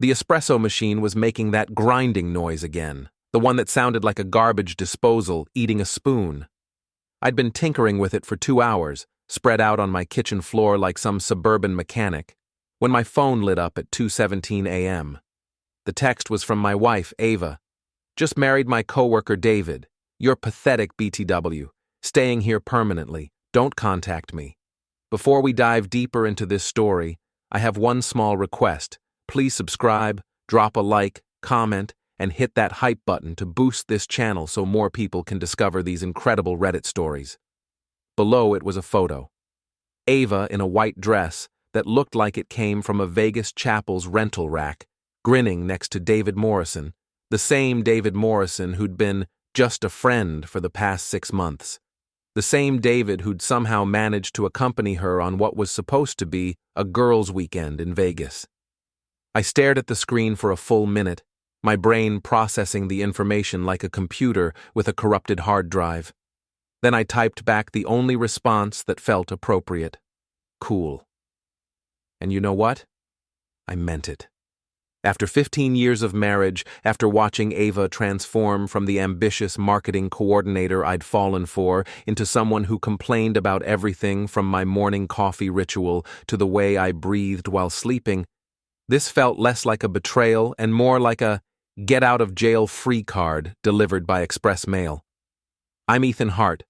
The espresso machine was making that grinding noise again, the one that sounded like a garbage disposal eating a spoon. I'd been tinkering with it for 2 hours, spread out on my kitchen floor like some suburban mechanic, when my phone lit up at 2:17 a.m. The text was from my wife, Ava. Just married my coworker, David. You're pathetic, BTW. Staying here permanently. Don't contact me. Before we dive deeper into this story, I have one small request. Please subscribe, drop a like, comment, and hit that hype button to boost this channel so more people can discover these incredible Reddit stories. Below it was a photo. Ava in a white dress that looked like it came from a Vegas chapel's rental rack, grinning next to David Morrison, the same David Morrison who'd been just a friend for the past 6 months. The same David who'd somehow managed to accompany her on what was supposed to be a girls' weekend in Vegas. I stared at the screen for a full minute, my brain processing the information like a computer with a corrupted hard drive. Then I typed back the only response that felt appropriate. Cool. And you know what? I meant it. After 15 years of marriage, after watching Ava transform from the ambitious marketing coordinator I'd fallen for into someone who complained about everything from my morning coffee ritual to the way I breathed while sleeping, this felt less like a betrayal and more like a get-out-of-jail-free card delivered by express mail. I'm Ethan Hart,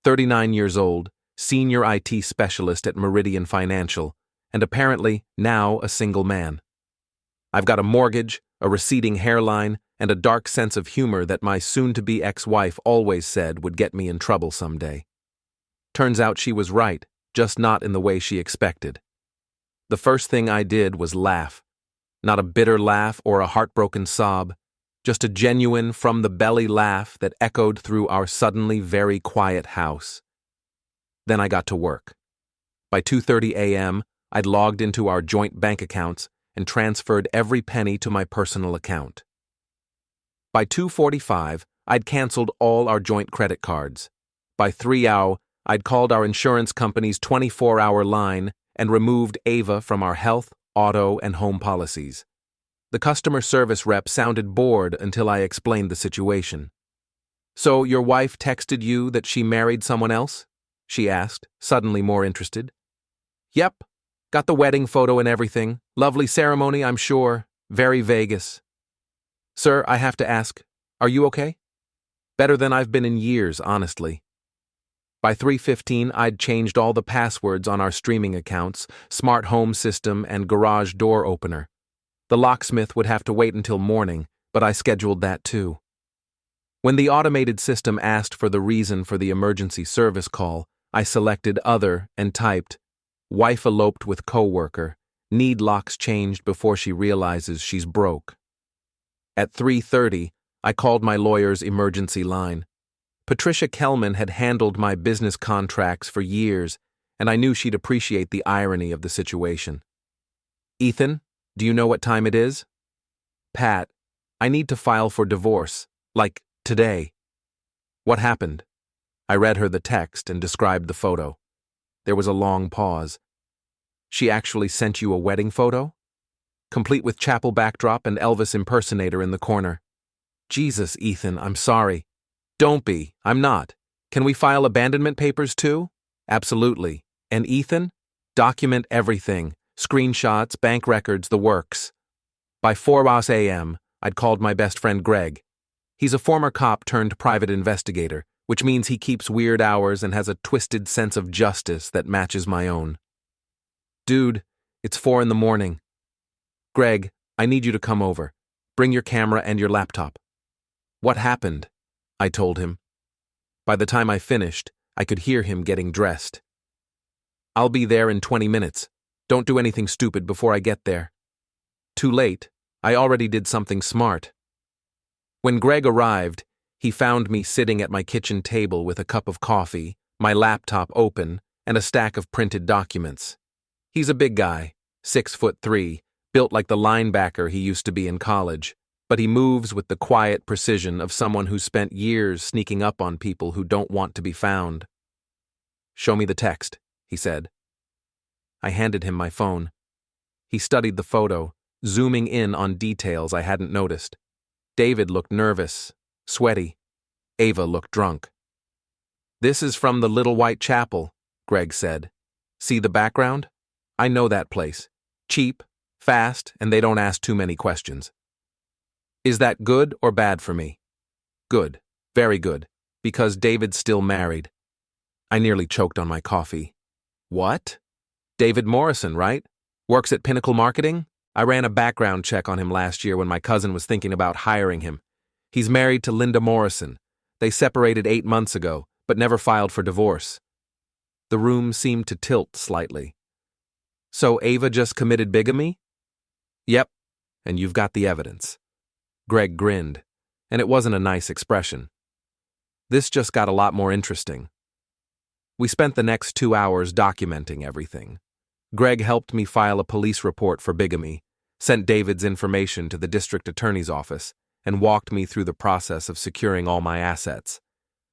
39 years old, senior IT specialist at Meridian Financial, and apparently now a single man. I've got a mortgage, a receding hairline, and a dark sense of humor that my soon-to-be ex-wife always said would get me in trouble someday. Turns out she was right, just not in the way she expected. The first thing I did was laugh. Not a bitter laugh or a heartbroken sob, just a genuine from-the-belly laugh that echoed through our suddenly very quiet house. Then I got to work. By 2:30 a.m., I'd logged into our joint bank accounts and transferred every penny to my personal account. By 2:45, I'd canceled all our joint credit cards. By 3 hours, I'd called our insurance company's 24-hour line and removed Ava from our health, auto, and home policies. The customer service rep sounded bored until I explained the situation. "So your wife texted you that she married someone else?" she asked, suddenly more interested. "Yep. Got the wedding photo and everything. Lovely ceremony, I'm sure. Very Vegas." "Sir, I have to ask, are you okay?" "Better than I've been in years, honestly." By 3:15, I'd changed all the passwords on our streaming accounts, smart home system, and garage door opener. The locksmith would have to wait until morning, but I scheduled that too. When the automated system asked for the reason for the emergency service call, I selected Other and typed, "Wife eloped with coworker. Need locks changed before she realizes she's broke." At 3:30, I called my lawyer's emergency line. Patricia Kellman had handled my business contracts for years, and I knew she'd appreciate the irony of the situation. "Ethan, do you know what time it is?" "Pat, I need to file for divorce. Like, today." "What happened?" I read her the text and described the photo. There was a long pause. "She actually sent you a wedding photo? Complete with chapel backdrop and Elvis impersonator in the corner." "Jesus, Ethan, I'm sorry." "Don't be. I'm not. Can we file abandonment papers too?" "Absolutely. And Ethan? Document everything. Screenshots, bank records, the works." By 4 a.m., I'd called my best friend Greg. He's a former cop turned private investigator, which means he keeps weird hours and has a twisted sense of justice that matches my own. "Dude, it's 4 a.m. Greg, I need you to come over. Bring your camera and your laptop." "What happened?" I told him. By the time I finished, I could hear him getting dressed. "I'll be there in 20 minutes. Don't do anything stupid before I get there." Too late. I already did something smart. When Greg arrived, he found me sitting at my kitchen table with a cup of coffee, my laptop open, and a stack of printed documents. He's a big guy, 6'3", built like the linebacker he used to be in college, but he moves with the quiet precision of someone who spent years sneaking up on people who don't want to be found. "Show me the text," he said. I handed him my phone. He studied the photo, zooming in on details I hadn't noticed. David looked nervous, sweaty. Ava looked drunk. "This is from the Little White Chapel," Greg said. "See the background? I know that place. Cheap, fast, and they don't ask too many questions." "Is that good or bad for me?" "Good. Very good. Because David's still married." I nearly choked on my coffee. "What? David Morrison, right? Works at Pinnacle Marketing? I ran a background check on him last year when my cousin was thinking about hiring him. He's married to Linda Morrison. They separated 8 months ago, but never filed for divorce." The room seemed to tilt slightly. "So Ava just committed bigamy?" "Yep, and you've got the evidence." Greg grinned, and it wasn't a nice expression. This just got a lot more interesting. We spent the next 2 hours documenting everything. Greg helped me file a police report for bigamy, sent David's information to the district attorney's office, and walked me through the process of securing all my assets.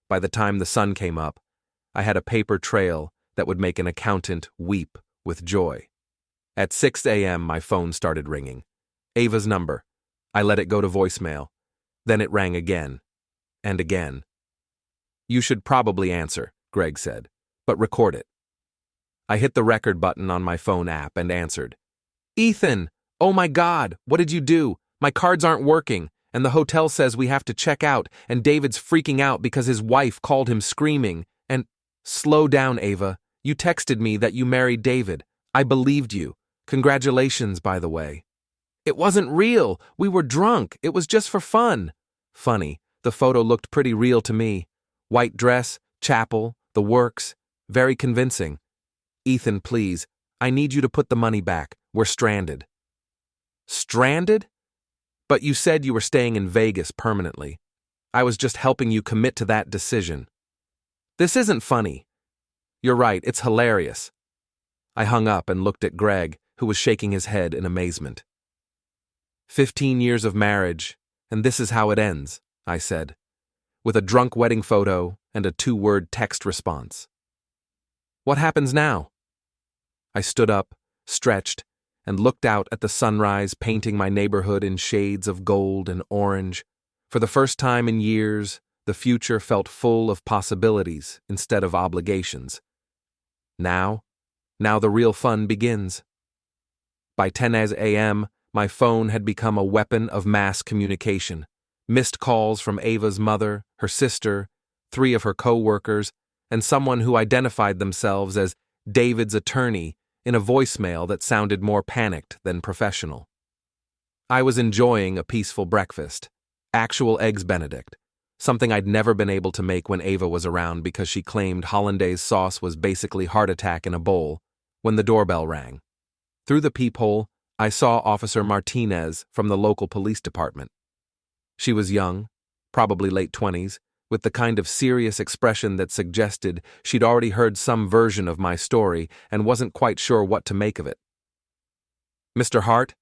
By the time the sun came up, I had a paper trail that would make an accountant weep with joy. At 6 a.m., my phone started ringing. Ava's number. I let it go to voicemail. Then it rang again. And again. "You should probably answer," Greg said, "but record it." I hit the record button on my phone app and answered. "Ethan! Oh my God! What did you do? My cards aren't working, and the hotel says we have to check out, and David's freaking out because his wife called him screaming, and—" "Slow down, Ava. You texted me that you married David. I believed you. Congratulations, by the way." "It wasn't real. We were drunk. It was just for fun." "Funny. The photo looked pretty real to me. White dress, chapel, the works. Very convincing. Ethan, please. I need you to put the money back. We're stranded." "Stranded? But you said you were staying in Vegas permanently. I was just helping you commit to that decision." "This isn't funny." "You're right. It's hilarious." I hung up and looked at Greg, who was shaking his head in amazement. 15 years of marriage, and this is how it ends, I said, with a drunk wedding photo and a 2-word text response. "What happens now?" I stood up, stretched, and looked out at the sunrise painting my neighborhood in shades of gold and orange. For the first time in years, the future felt full of possibilities instead of obligations. Now the real fun begins. By 10 a.m., my phone had become a weapon of mass communication. Missed calls from Ava's mother, her sister, 3 of her co-workers, and someone who identified themselves as David's attorney in a voicemail that sounded more panicked than professional. I was enjoying a peaceful breakfast, actual Eggs Benedict, something I'd never been able to make when Ava was around because she claimed hollandaise sauce was basically heart attack in a bowl, when the doorbell rang. Through the peephole, I saw Officer Martinez from the local police department. She was young, probably late 20s, with the kind of serious expression that suggested she'd already heard some version of my story and wasn't quite sure what to make of it. "Mr. Hart,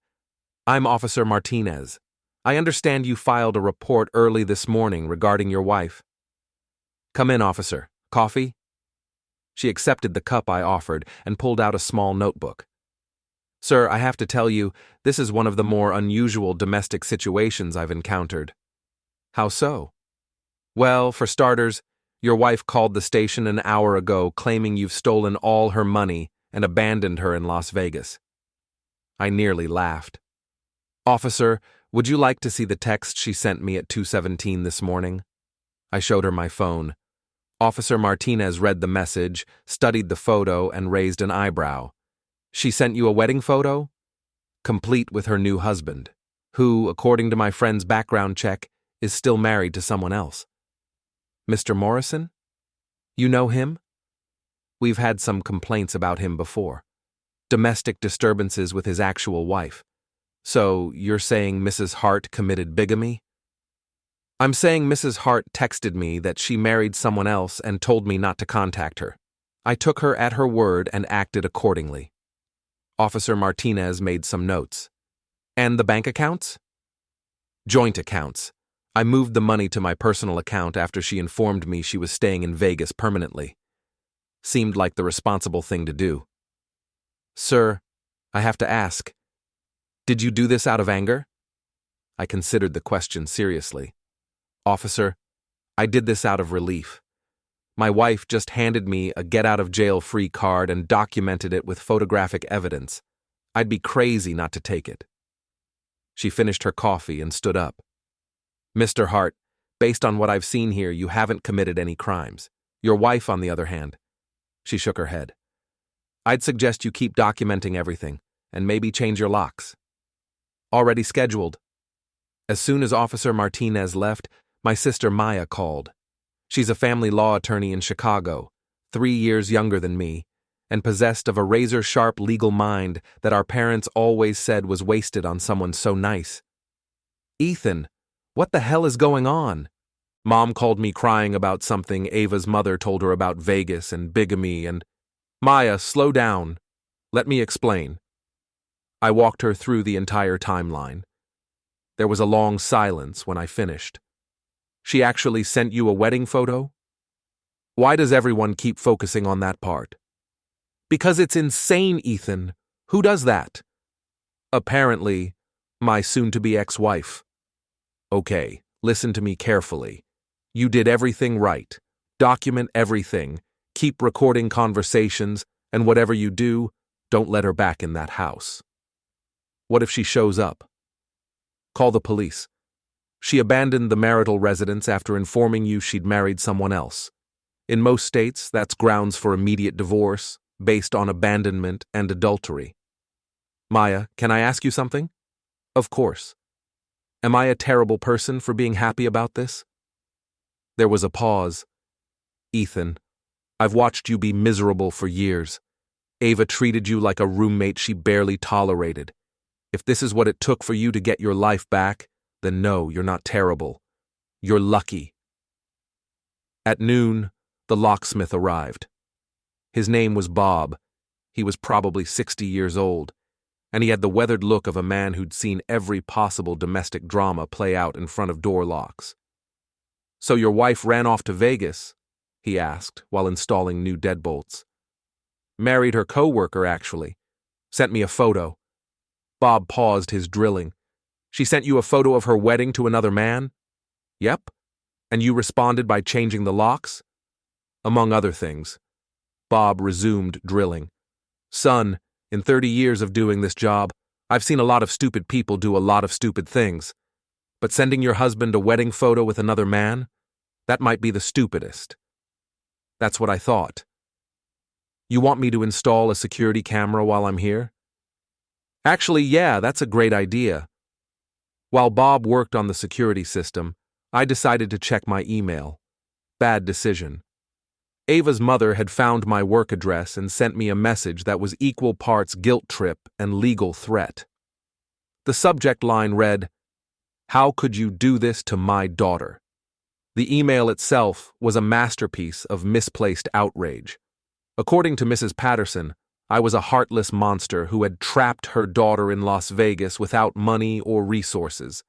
I'm Officer Martinez. I understand you filed a report early this morning regarding your wife." "Come in, officer. Coffee?" She accepted the cup I offered and pulled out a small notebook. "Sir, I have to tell you, this is one of the more unusual domestic situations I've encountered." "How so?" "Well, for starters, your wife called the station an hour ago claiming you've stolen all her money and abandoned her in Las Vegas." I nearly laughed. "Officer, would you like to see the text she sent me at 2:17 this morning?" I showed her my phone. Officer Martinez read the message, studied the photo, and raised an eyebrow. "She sent you a wedding photo?" "Complete with her new husband, who, according to my friend's background check, is still married to someone else." "Mr. Morrison? You know him?" "We've had some complaints about him before. Domestic disturbances with his actual wife. So, you're saying Mrs. Hart committed bigamy?" "I'm saying Mrs. Hart texted me that she married someone else and told me not to contact her. I took her at her word and acted accordingly." Officer Martinez made some notes. "And the bank accounts?" "Joint accounts. I moved the money to my personal account after she informed me she was staying in Vegas permanently. Seemed like the responsible thing to do." "Sir, I have to ask. Did you do this out of anger? I considered the question seriously. Officer, I did this out of relief. My wife just handed me a get-out-of-jail-free card and documented it with photographic evidence. I'd be crazy not to take it. She finished her coffee and stood up. Mr. Hart, based on what I've seen here, you haven't committed any crimes. Your wife, on the other hand. She shook her head. I'd suggest you keep documenting everything, and maybe change your locks. Already scheduled. As soon as Officer Martinez left, my sister Maya called. She's a family law attorney in Chicago, 3 years younger than me, and possessed of a razor-sharp legal mind that our parents always said was wasted on someone so nice. Ethan, what the hell is going on? Mom called me crying about something Ava's mother told her about Vegas and bigamy and… Maya, slow down. Let me explain. I walked her through the entire timeline. There was a long silence when I finished. She actually sent you a wedding photo? Why does everyone keep focusing on that part? Because it's insane, Ethan. Who does that? Apparently, my soon-to-be ex-wife. Okay, listen to me carefully. You did everything right. Document everything. Keep recording conversations, and whatever you do, don't let her back in that house. What if she shows up? Call the police. She abandoned the marital residence after informing you she'd married someone else. In most states, that's grounds for immediate divorce, based on abandonment and adultery. Maya, can I ask you something? Of course. Am I a terrible person for being happy about this? There was a pause. Ethan, I've watched you be miserable for years. Ava treated you like a roommate she barely tolerated. If this is what it took for you to get your life back, then no, you're not terrible. You're lucky. At noon, the locksmith arrived. His name was Bob. He was probably 60 years old, and he had the weathered look of a man who'd seen every possible domestic drama play out in front of door locks. So your wife ran off to Vegas? He asked while installing new deadbolts. Married her coworker, actually. Sent me a photo. Bob paused his drilling. She sent you a photo of her wedding to another man? Yep. And you responded by changing the locks? Among other things. Bob resumed drilling. Son, in 30 years of doing this job, I've seen a lot of stupid people do a lot of stupid things. But sending your husband a wedding photo with another man? That might be the stupidest. That's what I thought. You want me to install a security camera while I'm here? Actually, yeah, that's a great idea. While Bob worked on the security system, I decided to check my email. Bad decision. Ava's mother had found my work address and sent me a message that was equal parts guilt trip and legal threat. The subject line read, "How could you do this to my daughter?" The email itself was a masterpiece of misplaced outrage. According to Mrs. Patterson, I was a heartless monster who had trapped her daughter in Las Vegas without money or resources.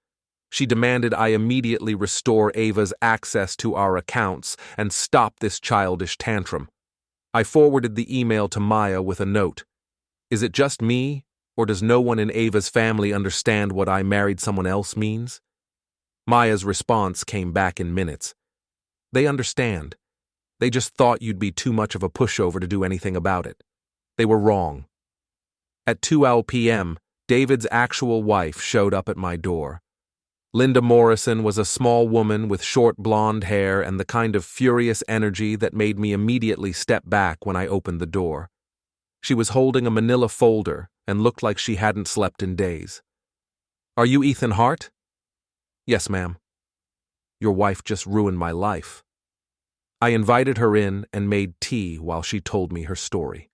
She demanded I immediately restore Ava's access to our accounts and stop this childish tantrum. I forwarded the email to Maya with a note. Is it just me, or does no one in Ava's family understand what I married someone else means? Maya's response came back in minutes. They understand. They just thought you'd be too much of a pushover to do anything about it. They were wrong. At 2 p.m., David's actual wife showed up at my door. Linda Morrison was a small woman with short blonde hair and the kind of furious energy that made me immediately step back when I opened the door. She was holding a manila folder and looked like she hadn't slept in days. Are you Ethan Hart? Yes, ma'am. Your wife just ruined my life. I invited her in and made tea while she told me her story.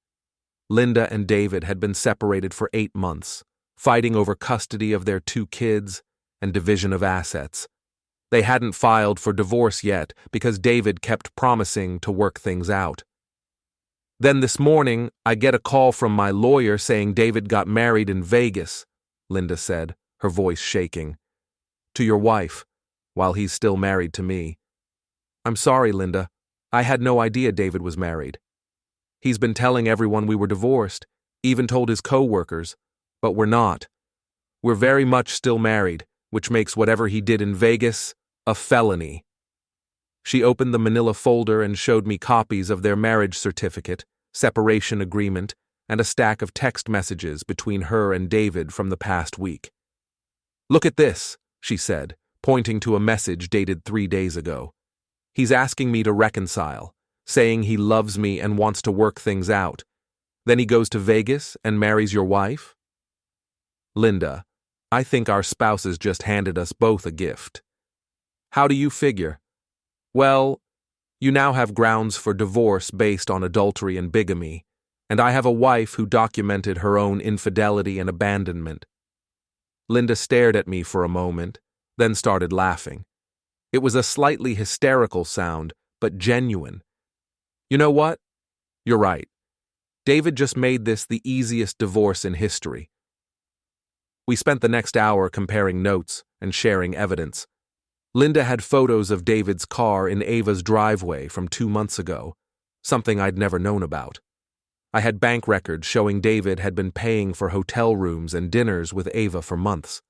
Linda and David had been separated for 8 months, fighting over custody of their 2 kids and division of assets. They hadn't filed for divorce yet because David kept promising to work things out. Then this morning, I get a call from my lawyer saying David got married in Vegas, Linda said, her voice shaking. To your wife, while he's still married to me. I'm sorry, Linda. I had no idea David was married. He's been telling everyone we were divorced, even told his coworkers, but we're not. We're very much still married, which makes whatever he did in Vegas a felony. She opened the manila folder and showed me copies of their marriage certificate, separation agreement, and a stack of text messages between her and David from the past week. "Look at this," she said, pointing to a message dated 3 days ago. "He's asking me to reconcile, saying he loves me and wants to work things out. Then he goes to Vegas and marries your wife?" "Linda, I think our spouses just handed us both a gift." "How do you figure?" "Well, you now have grounds for divorce based on adultery and bigamy, and I have a wife who documented her own infidelity and abandonment." Linda stared at me for a moment, then started laughing. It was a slightly hysterical sound, but genuine. "You know what? You're right. David just made this the easiest divorce in history." We spent the next hour comparing notes and sharing evidence. Linda had photos of David's car in Ava's driveway from 2 months ago, something I'd never known about. I had bank records showing David had been paying for hotel rooms and dinners with Ava for months.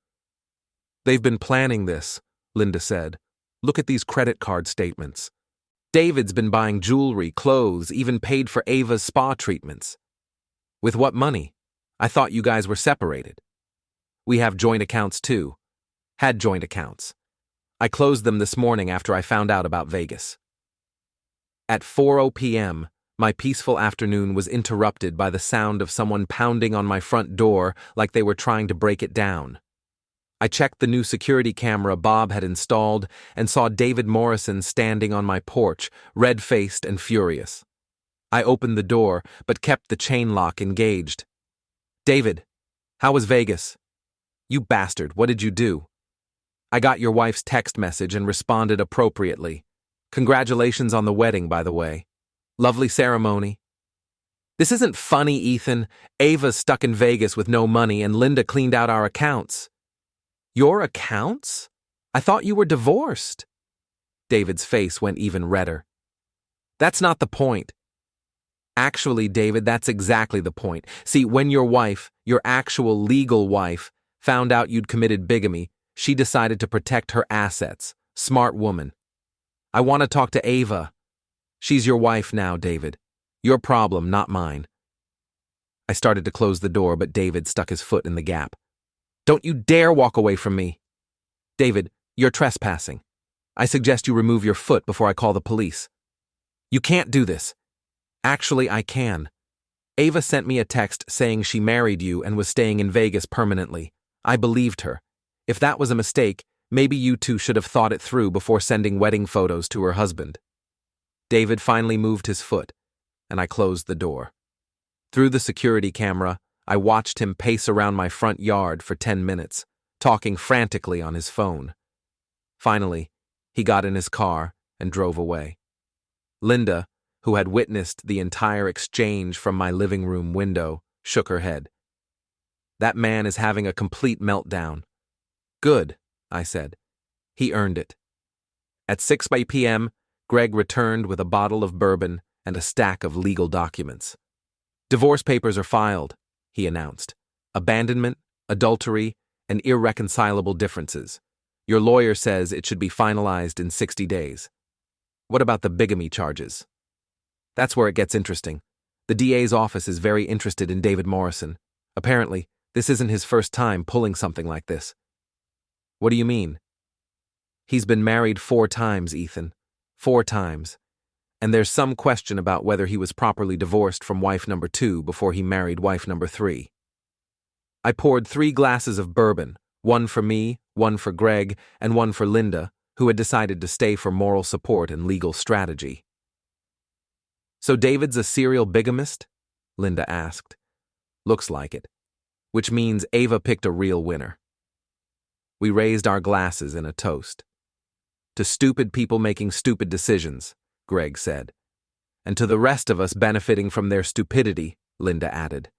"They've been planning this," Linda said. "Look at these credit card statements. David's been buying jewelry, clothes, even paid for Ava's spa treatments." "With what money? I thought you guys were separated." "We have joint accounts too. Had joint accounts. I closed them this morning after I found out about Vegas." At 4:00 p.m., my peaceful afternoon was interrupted by the sound of someone pounding on my front door like they were trying to break it down. I checked the new security camera Bob had installed and saw David Morrison standing on my porch, red-faced and furious. I opened the door, but kept the chain lock engaged. "David, how was Vegas?" "You bastard, what did you do?" "I got your wife's text message and responded appropriately. Congratulations on the wedding, by the way. Lovely ceremony." "This isn't funny, Ethan. Ava's stuck in Vegas with no money and Linda cleaned out our accounts." "Your accounts? I thought you were divorced." David's face went even redder. "That's not the point." "Actually, David, that's exactly the point. See, when your wife, your actual legal wife, found out you'd committed bigamy, she decided to protect her assets. Smart woman. I want to talk to Ava. She's your wife now, David. Your problem, not mine." I started to close the door, but David stuck his foot in the gap. "Don't you dare walk away from me." "David, you're trespassing. I suggest you remove your foot before I call the police." "You can't do this." "Actually, I can. Ava sent me a text saying she married you and was staying in Vegas permanently. I believed her. If that was a mistake, maybe you two should have thought it through before sending wedding photos to her husband." David finally moved his foot, and I closed the door. Through the security camera, I watched him pace around my front yard for 10 minutes, talking frantically on his phone. Finally, he got in his car and drove away. Linda, who had witnessed the entire exchange from my living room window, shook her head. "That man is having a complete meltdown." "Good," I said. "He earned it." At 6 p.m., Greg returned with a bottle of bourbon and a stack of legal documents. "Divorce papers are filed," he announced. "Abandonment, adultery, and irreconcilable differences. Your lawyer says it should be finalized in 60 days. What about the bigamy charges?" That's where it gets interesting. The DA's office is very interested in David Morrison. Apparently, this isn't his first time pulling something like this. "What do you mean?" "He's been married 4 times, Ethan. 4 times. And there's some question about whether he was properly divorced from wife number 2 before he married wife number 3. I poured 3 glasses of bourbon, one for me, one for Greg, and one for Linda, who had decided to stay for moral support and legal strategy. "So David's a serial bigamist?" Linda asked. "Looks like it. Which means Ava picked a real winner." We raised our glasses in a toast. "To stupid people making stupid decisions," Greg said. "And to the rest of us benefiting from their stupidity," Linda added.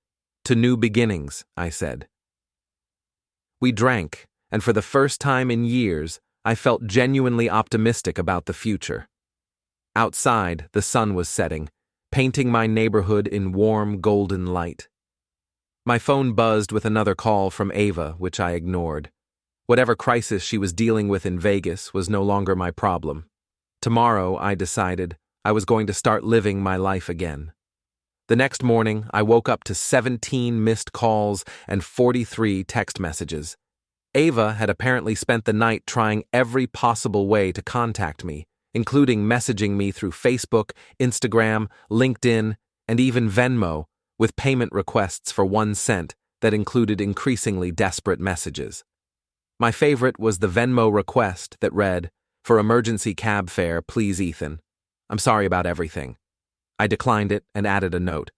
"To new beginnings," I said. We drank, and for the first time in years, I felt genuinely optimistic about the future. Outside, the sun was setting, painting my neighborhood in warm golden light. My phone buzzed with another call from Ava, which I ignored. Whatever crisis she was dealing with in Vegas was no longer my problem. Tomorrow, I decided, I was going to start living my life again. The next morning, I woke up to 17 missed calls and 43 text messages. Ava had apparently spent the night trying every possible way to contact me, including messaging me through Facebook, Instagram, LinkedIn, and even Venmo, with payment requests for 1 cent that included increasingly desperate messages. My favorite was the Venmo request that read, "For emergency cab fare, please Ethan. I'm sorry about everything." I declined it and added a note.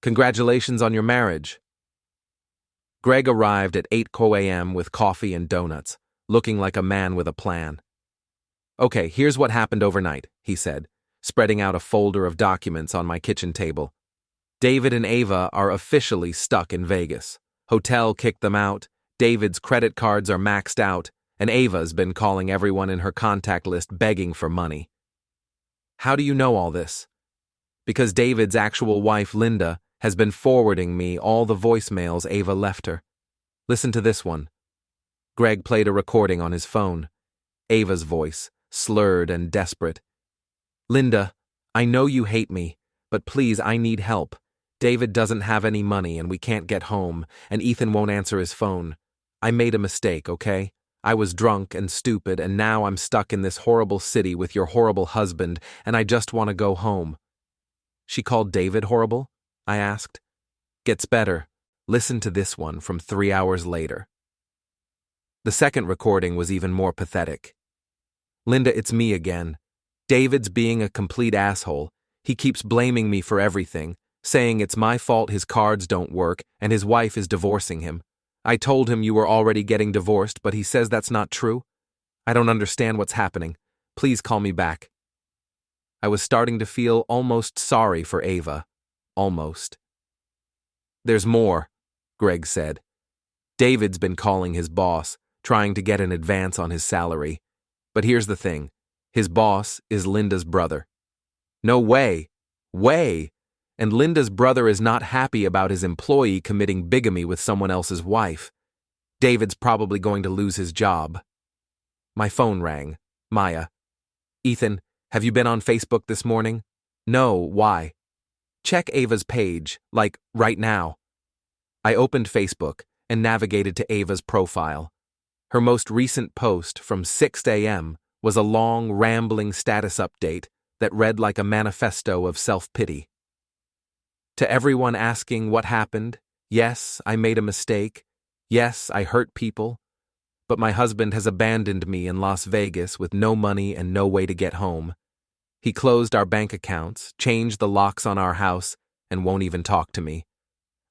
"Congratulations on your marriage." Greg arrived at 8 a.m. with coffee and donuts, looking like a man with a plan. "Okay, here's what happened overnight," he said, spreading out a folder of documents on my kitchen table. "David and Ava are officially stuck in Vegas. Hotel kicked them out, David's credit cards are maxed out, and Ava's been calling everyone in her contact list begging for money." "How do you know all this?" "Because David's actual wife, Linda, has been forwarding me all the voicemails Ava left her. Listen to this one." Greg played a recording on his phone. Ava's voice, slurred and desperate. "Linda, I know you hate me, but please, I need help. David doesn't have any money and we can't get home, and Ethan won't answer his phone. I made a mistake, okay? I was drunk and stupid, and now I'm stuck in this horrible city with your horrible husband, and I just want to go home." "She called David horrible?" I asked. "Gets better. Listen to this one from 3 hours later." The second recording was even more pathetic. "Linda, it's me again. David's being a complete asshole. He keeps blaming me for everything, saying it's my fault his cards don't work and his wife is divorcing him. I told him you were already getting divorced, but he says that's not true. I don't understand what's happening. Please call me back." I was starting to feel almost sorry for Ava. Almost. "There's more," Greg said. "David's been calling his boss, trying to get an advance on his salary. But here's the thing. His boss is Linda's brother." "No way! Way! And Linda's brother is not happy about his employee committing bigamy with someone else's wife. David's probably going to lose his job." My phone rang. Maya. "Ethan, have you been on Facebook this morning?" "No, why?" "Check Ava's page, like, right now." I opened Facebook and navigated to Ava's profile. Her most recent post from 6 a.m. was a long, rambling status update that read like a manifesto of self-pity. "To everyone asking what happened, yes, I made a mistake. Yes, I hurt people. But my husband has abandoned me in Las Vegas with no money and no way to get home. He closed our bank accounts, changed the locks on our house, and won't even talk to me.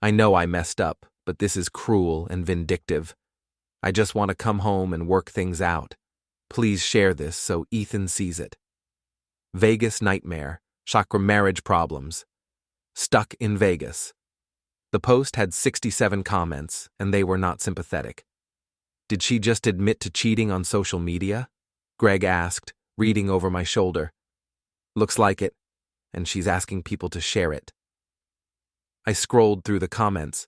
I know I messed up, but this is cruel and vindictive. I just want to come home and work things out. Please share this so Ethan sees it. Vegas nightmare, chakra marriage problems. Stuck in Vegas." The post had 67 comments, and they were not sympathetic. "Did she just admit to cheating on social media?" Greg asked, reading over my shoulder. "Looks like it, and she's asking people to share it." I scrolled through the comments.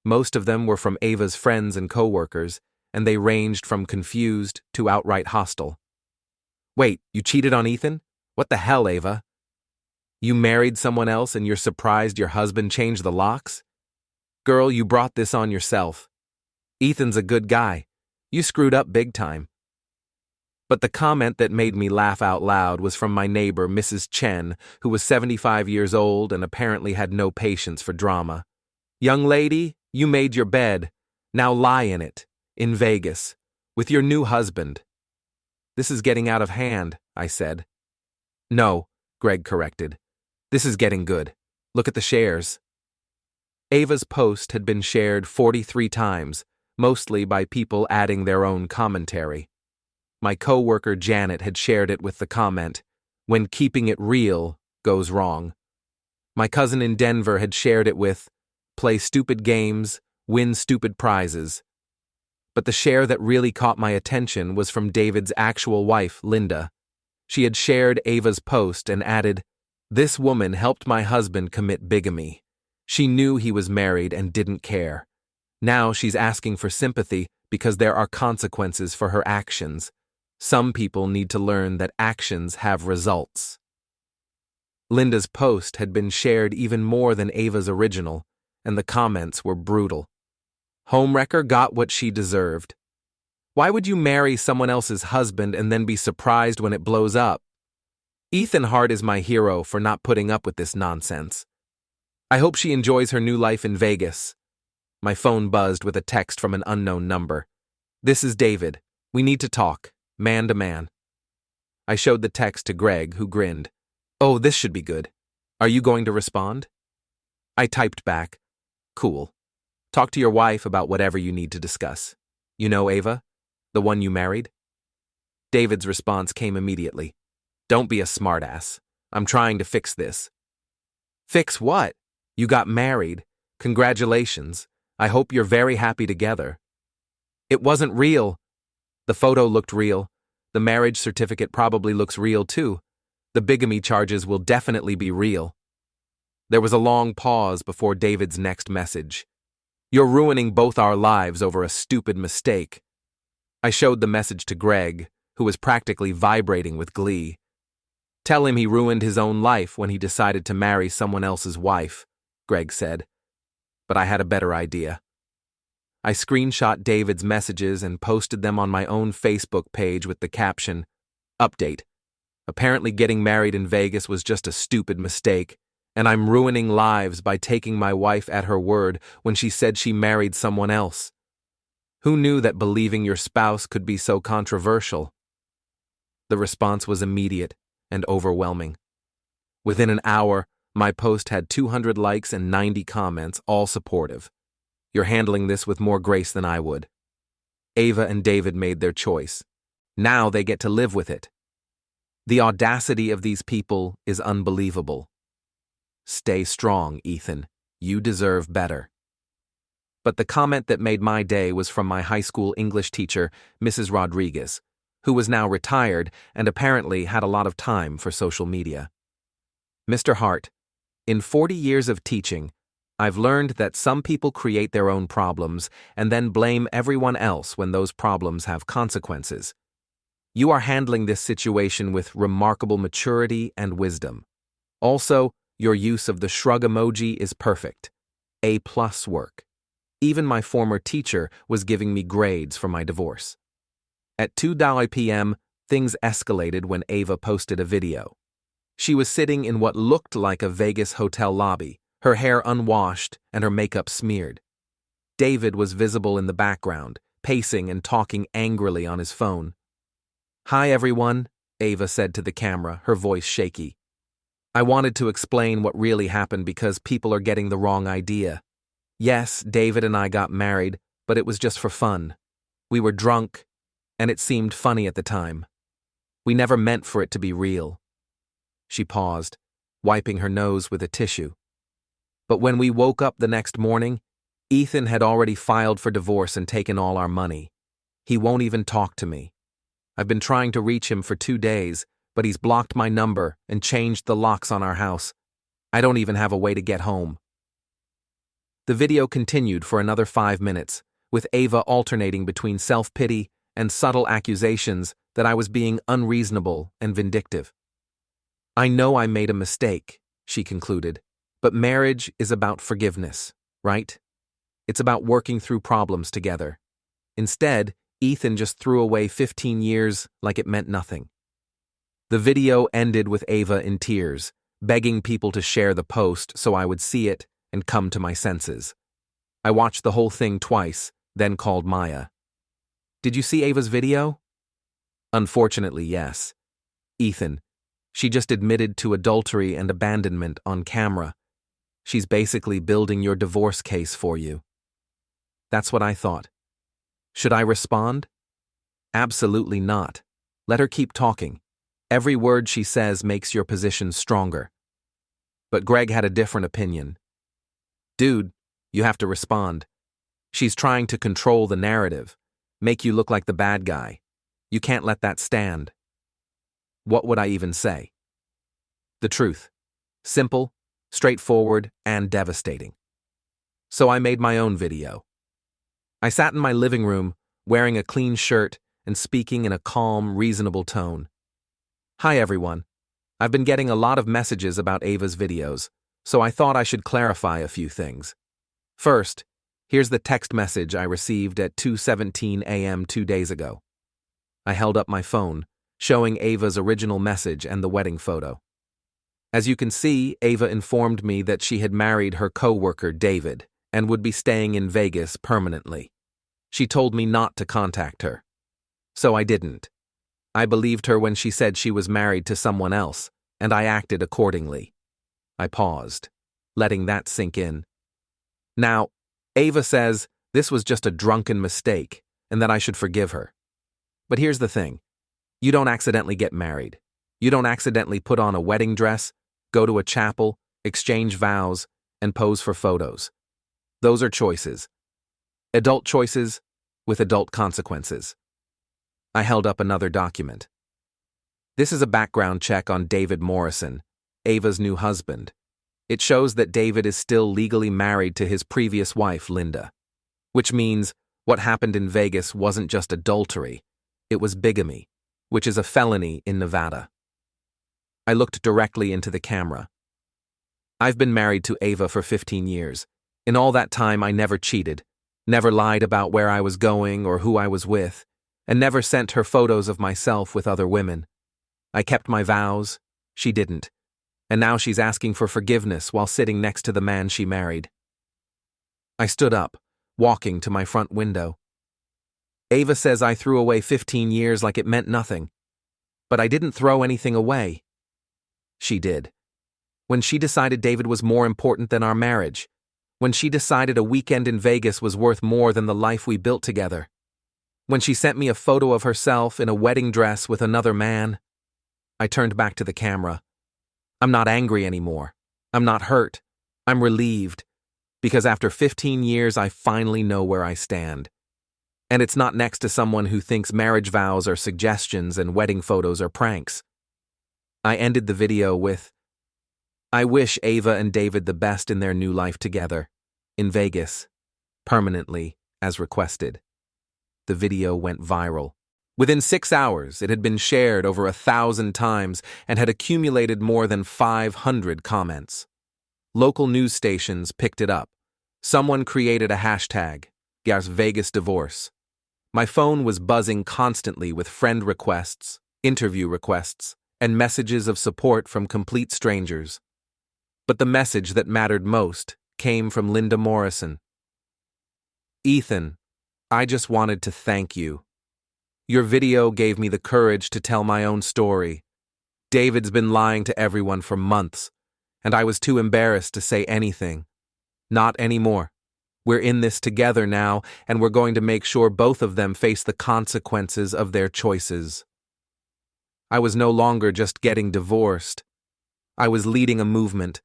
Most of them were from Ava's friends and coworkers, and they ranged from confused to outright hostile. "Wait, you cheated on Ethan? What the hell, Ava? You married someone else and you're surprised your husband changed the locks? Girl, you brought this on yourself. Ethan's a good guy. You screwed up big time." But the comment that made me laugh out loud was from my neighbor, Mrs. Chen, who was 75 years old and apparently had no patience for drama. "Young lady, you made your bed. Now lie in it, in Vegas, with your new husband." "This is getting out of hand," I said. "No," Greg corrected. "This is getting good. Look at the shares." Ava's post had been shared 43 times, mostly by people adding their own commentary. My coworker Janet had shared it with the comment, "When keeping it real goes wrong." My cousin in Denver had shared it with, "Play stupid games, win stupid prizes." But the share that really caught my attention was from David's actual wife, Linda. She had shared Ava's post and added, "This woman helped my husband commit bigamy. She knew he was married and didn't care. Now she's asking for sympathy because there are consequences for her actions. Some people need to learn that actions have results. Linda's post had been shared even more than Ava's original, and the comments were brutal. Homewrecker got what she deserved. Why would you marry someone else's husband and then be surprised when it blows up? Ethan Hart is my hero for not putting up with this nonsense. I hope she enjoys her new life in Vegas. My phone buzzed with a text from an unknown number. This is David. We need to talk, man to man. I showed the text to Greg, who grinned. Oh, this should be good. Are you going to respond? I typed back. Cool. Talk to your wife about whatever you need to discuss. You know Ava? The one you married? David's response came immediately. Don't be a smartass. I'm trying to fix this. Fix what? You got married. Congratulations. I hope you're very happy together. It wasn't real. The photo looked real. The marriage certificate probably looks real too. The bigamy charges will definitely be real. There was a long pause before David's next message. You're ruining both our lives over a stupid mistake. I showed the message to Greg, who was practically vibrating with glee. Tell him he ruined his own life when he decided to marry someone else's wife, Greg said. But I had a better idea. I screenshot David's messages and posted them on my own Facebook page with the caption, Update. Apparently getting married in Vegas was just a stupid mistake, and I'm ruining lives by taking my wife at her word when she said she married someone else. Who knew that believing your spouse could be so controversial? The response was immediate and overwhelming. Within an hour, my post had 200 likes and 90 comments, all supportive. You're handling this with more grace than I would. Ava and David made their choice. Now they get to live with it. The audacity of these people is unbelievable. Stay strong, Ethan. You deserve better. But the comment that made my day was from my high school English teacher, Mrs. Rodriguez, who was now retired and apparently had a lot of time for social media. Mr. Hart, in 40 years of teaching, I've learned that some people create their own problems and then blame everyone else when those problems have consequences. You are handling this situation with remarkable maturity and wisdom. Also, your use of the shrug emoji is perfect. A+ work. Even my former teacher was giving me grades for my divorce. At 2 p.m., things escalated when Ava posted a video. She was sitting in what looked like a Vegas hotel lobby, her hair unwashed and her makeup smeared. David was visible in the background, pacing and talking angrily on his phone. Hi everyone, Ava said to the camera, her voice shaky. I wanted to explain what really happened because people are getting the wrong idea. Yes, David and I got married, but it was just for fun. We were drunk, and it seemed funny at the time. We never meant for it to be real. She paused, wiping her nose with a tissue. But when we woke up the next morning, Ethan had already filed for divorce and taken all our money. He won't even talk to me. I've been trying to reach him for 2 days, but he's blocked my number and changed the locks on our house. I don't even have a way to get home. The video continued for another 5 minutes, with Ava alternating between self-pity and subtle accusations that I was being unreasonable and vindictive. I know I made a mistake, she concluded, but marriage is about forgiveness, right? It's about working through problems together. Instead, Ethan just threw away 15 years like it meant nothing. The video ended with Ava in tears, begging people to share the post so I would see it and come to my senses. I watched the whole thing twice, then called Maya. Did you see Ava's video? Unfortunately, yes. Ethan, she just admitted to adultery and abandonment on camera. She's basically building your divorce case for you. That's what I thought. Should I respond? Absolutely not. Let her keep talking. Every word she says makes your position stronger. But Greg had a different opinion. Dude, you have to respond. She's trying to control the narrative, make you look like the bad guy. You can't let that stand. What would I even say? The truth. Simple, straightforward and devastating. So I made my own video. I sat in my living room, wearing a clean shirt and speaking in a calm, reasonable tone. Hi everyone. I've been getting a lot of messages about Ava's videos, so I thought I should clarify a few things. First, here's the text message I received at 2:17 a.m. 2 days ago. I held up my phone, showing Ava's original message and the wedding photo. As you can see, Ava informed me that she had married her coworker, David, and would be staying in Vegas permanently. She told me not to contact her. So I didn't. I believed her when she said she was married to someone else, and I acted accordingly. I paused, letting that sink in. Now, Ava says this was just a drunken mistake and that I should forgive her. But here's the thing. You don't accidentally get married. You don't accidentally put on a wedding dress, go to a chapel, exchange vows, and pose for photos. Those are choices. Adult choices with adult consequences. I held up another document. This is a background check on David Morrison, Ava's new husband. It shows that David is still legally married to his previous wife, Linda. Which means what happened in Vegas wasn't just adultery, it was bigamy, which is a felony in Nevada. I looked directly into the camera. I've been married to Ava for 15 years. In all that time, I never cheated, never lied about where I was going or who I was with, and never sent her photos of myself with other women. I kept my vows, she didn't, and now she's asking for forgiveness while sitting next to the man she married. I stood up, walking to my front window. Ava says I threw away 15 years like it meant nothing, but I didn't throw anything away. She did. When she decided David was more important than our marriage, when she decided a weekend in Vegas was worth more than the life we built together, when she sent me a photo of herself in a wedding dress with another man, I turned back to the camera. I'm not angry anymore. I'm not hurt. I'm relieved, because after 15 years I finally know where I stand. And it's not next to someone who thinks marriage vows are suggestions and wedding photos are pranks. I ended the video with, I wish Ava and David the best in their new life together, in Vegas, permanently, as requested. The video went viral. Within 6 hours, it had been shared over 1,000 times and had accumulated more than 500 comments. Local news stations picked it up. Someone created a hashtag, #VegasDivorce. My phone was buzzing constantly with friend requests, interview requests, and messages of support from complete strangers. But the message that mattered most came from Linda Morrison. Ethan, I just wanted to thank you. Your video gave me the courage to tell my own story. David's been lying to everyone for months, and I was too embarrassed to say anything. Not anymore. We're in this together now, and we're going to make sure both of them face the consequences of their choices. I was no longer just getting divorced. I was leading a movement.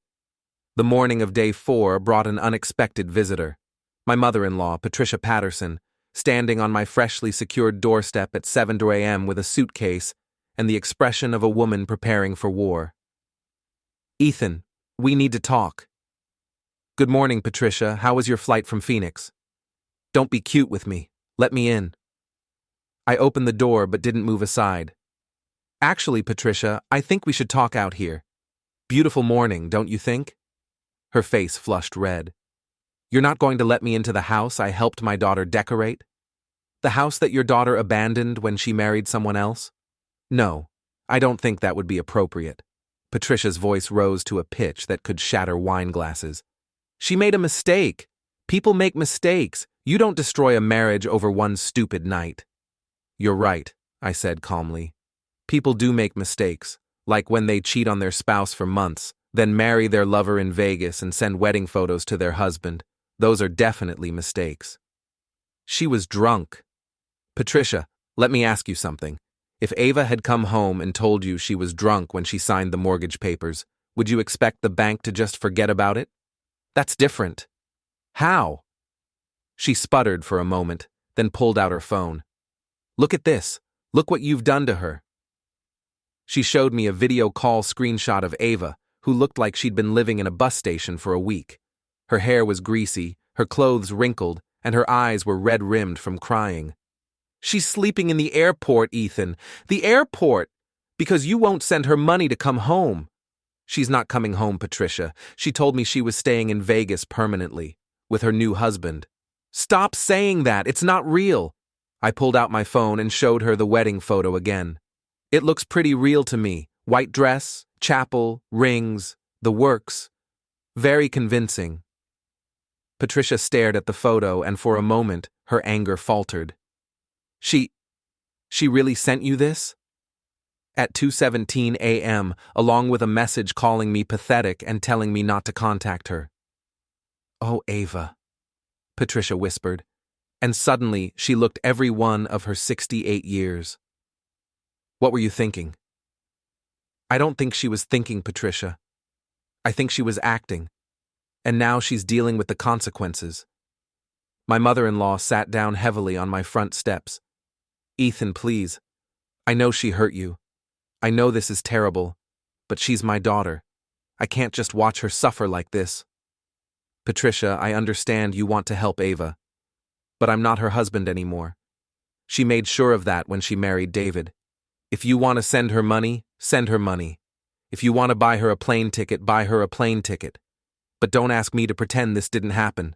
The morning of day 4 brought an unexpected visitor. My mother-in-law, Patricia Patterson, standing on my freshly secured doorstep at 7 a.m. with a suitcase and the expression of a woman preparing for war. Ethan, we need to talk. Good morning, Patricia. How was your flight from Phoenix? Don't be cute with me. Let me in. I opened the door but didn't move aside. Actually, Patricia, I think we should talk out here. Beautiful morning, don't you think? Her face flushed red. You're not going to let me into the house I helped my daughter decorate? The house that your daughter abandoned when she married someone else? No, I don't think that would be appropriate. Patricia's voice rose to a pitch that could shatter wine glasses. She made a mistake. People make mistakes. You don't destroy a marriage over one stupid night. You're right, I said calmly. People do make mistakes, like when they cheat on their spouse for months, then marry their lover in Vegas and send wedding photos to their husband. Those are definitely mistakes. She was drunk. Patricia, let me ask you something. If Ava had come home and told you she was drunk when she signed the mortgage papers, would you expect the bank to just forget about it? That's different. How? She sputtered for a moment, then pulled out her phone. Look at this. Look what you've done to her. She showed me a video call screenshot of Ava, who looked like she'd been living in a bus station for a week. Her hair was greasy, her clothes wrinkled, and her eyes were red-rimmed from crying. "She's sleeping in the airport, Ethan. The airport! Because you won't send her money to come home." "She's not coming home, Patricia. She told me she was staying in Vegas permanently, with her new husband." "Stop saying that! It's not real!" I pulled out my phone and showed her the wedding photo again. "It looks pretty real to me. White dress, chapel, rings, the works. Very convincing." Patricia stared at the photo, and for a moment, her anger faltered. She really sent you this?" At 2:17 a.m., along with a message calling me pathetic and telling me not to contact her. "Oh, Ava," Patricia whispered, and suddenly she looked every one of her 68 years. "What were you thinking?" "I don't think she was thinking, Patricia. I think she was acting. And now she's dealing with the consequences." My mother-in-law sat down heavily on my front steps. "Ethan, please. I know she hurt you. I know this is terrible, but she's my daughter. I can't just watch her suffer like this." "Patricia, I understand you want to help Ava, but I'm not her husband anymore. She made sure of that when she married David. If you want to send her money, send her money. If you want to buy her a plane ticket, buy her a plane ticket. But don't ask me to pretend this didn't happen.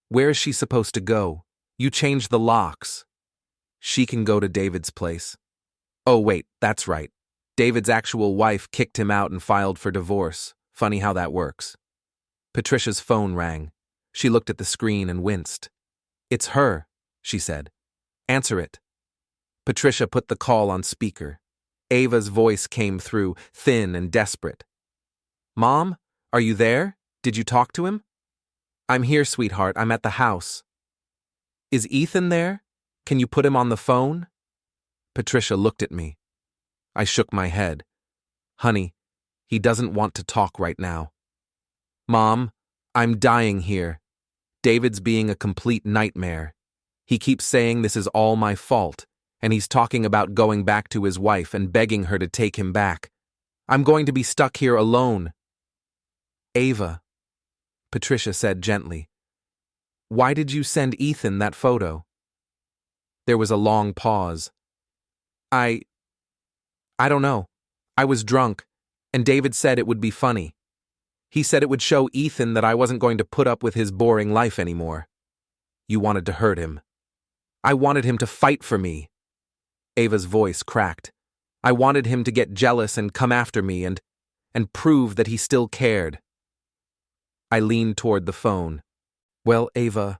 Where is she supposed to go? You changed the locks." "She can go to David's place." "Oh, wait, that's right. David's actual wife kicked him out and filed for divorce. Funny how that works." Patricia's phone rang. She looked at the screen and winced. "It's her," she said. "Answer it." Patricia put the call on speaker. Ava's voice came through, thin and desperate. "Mom, are you there? Did you talk to him?" "I'm here, sweetheart. I'm at the house." "Is Ethan there? Can you put him on the phone?" Patricia looked at me. I shook my head. "Honey, he doesn't want to talk right now." "Mom, I'm dying here. David's being a complete nightmare. He keeps saying this is all my fault, and he's talking about going back to his wife and begging her to take him back. I'm going to be stuck here alone." "Ava," Patricia said gently, "why did you send Ethan that photo?" There was a long pause. I don't know. I was drunk, and David said it would be funny. He said it would show Ethan that I wasn't going to put up with his boring life anymore." "You wanted to hurt him." "I wanted him to fight for me." Ava's voice cracked. "I wanted him to get jealous and come after me and prove that he still cared." I leaned toward the phone. "Well, Ava,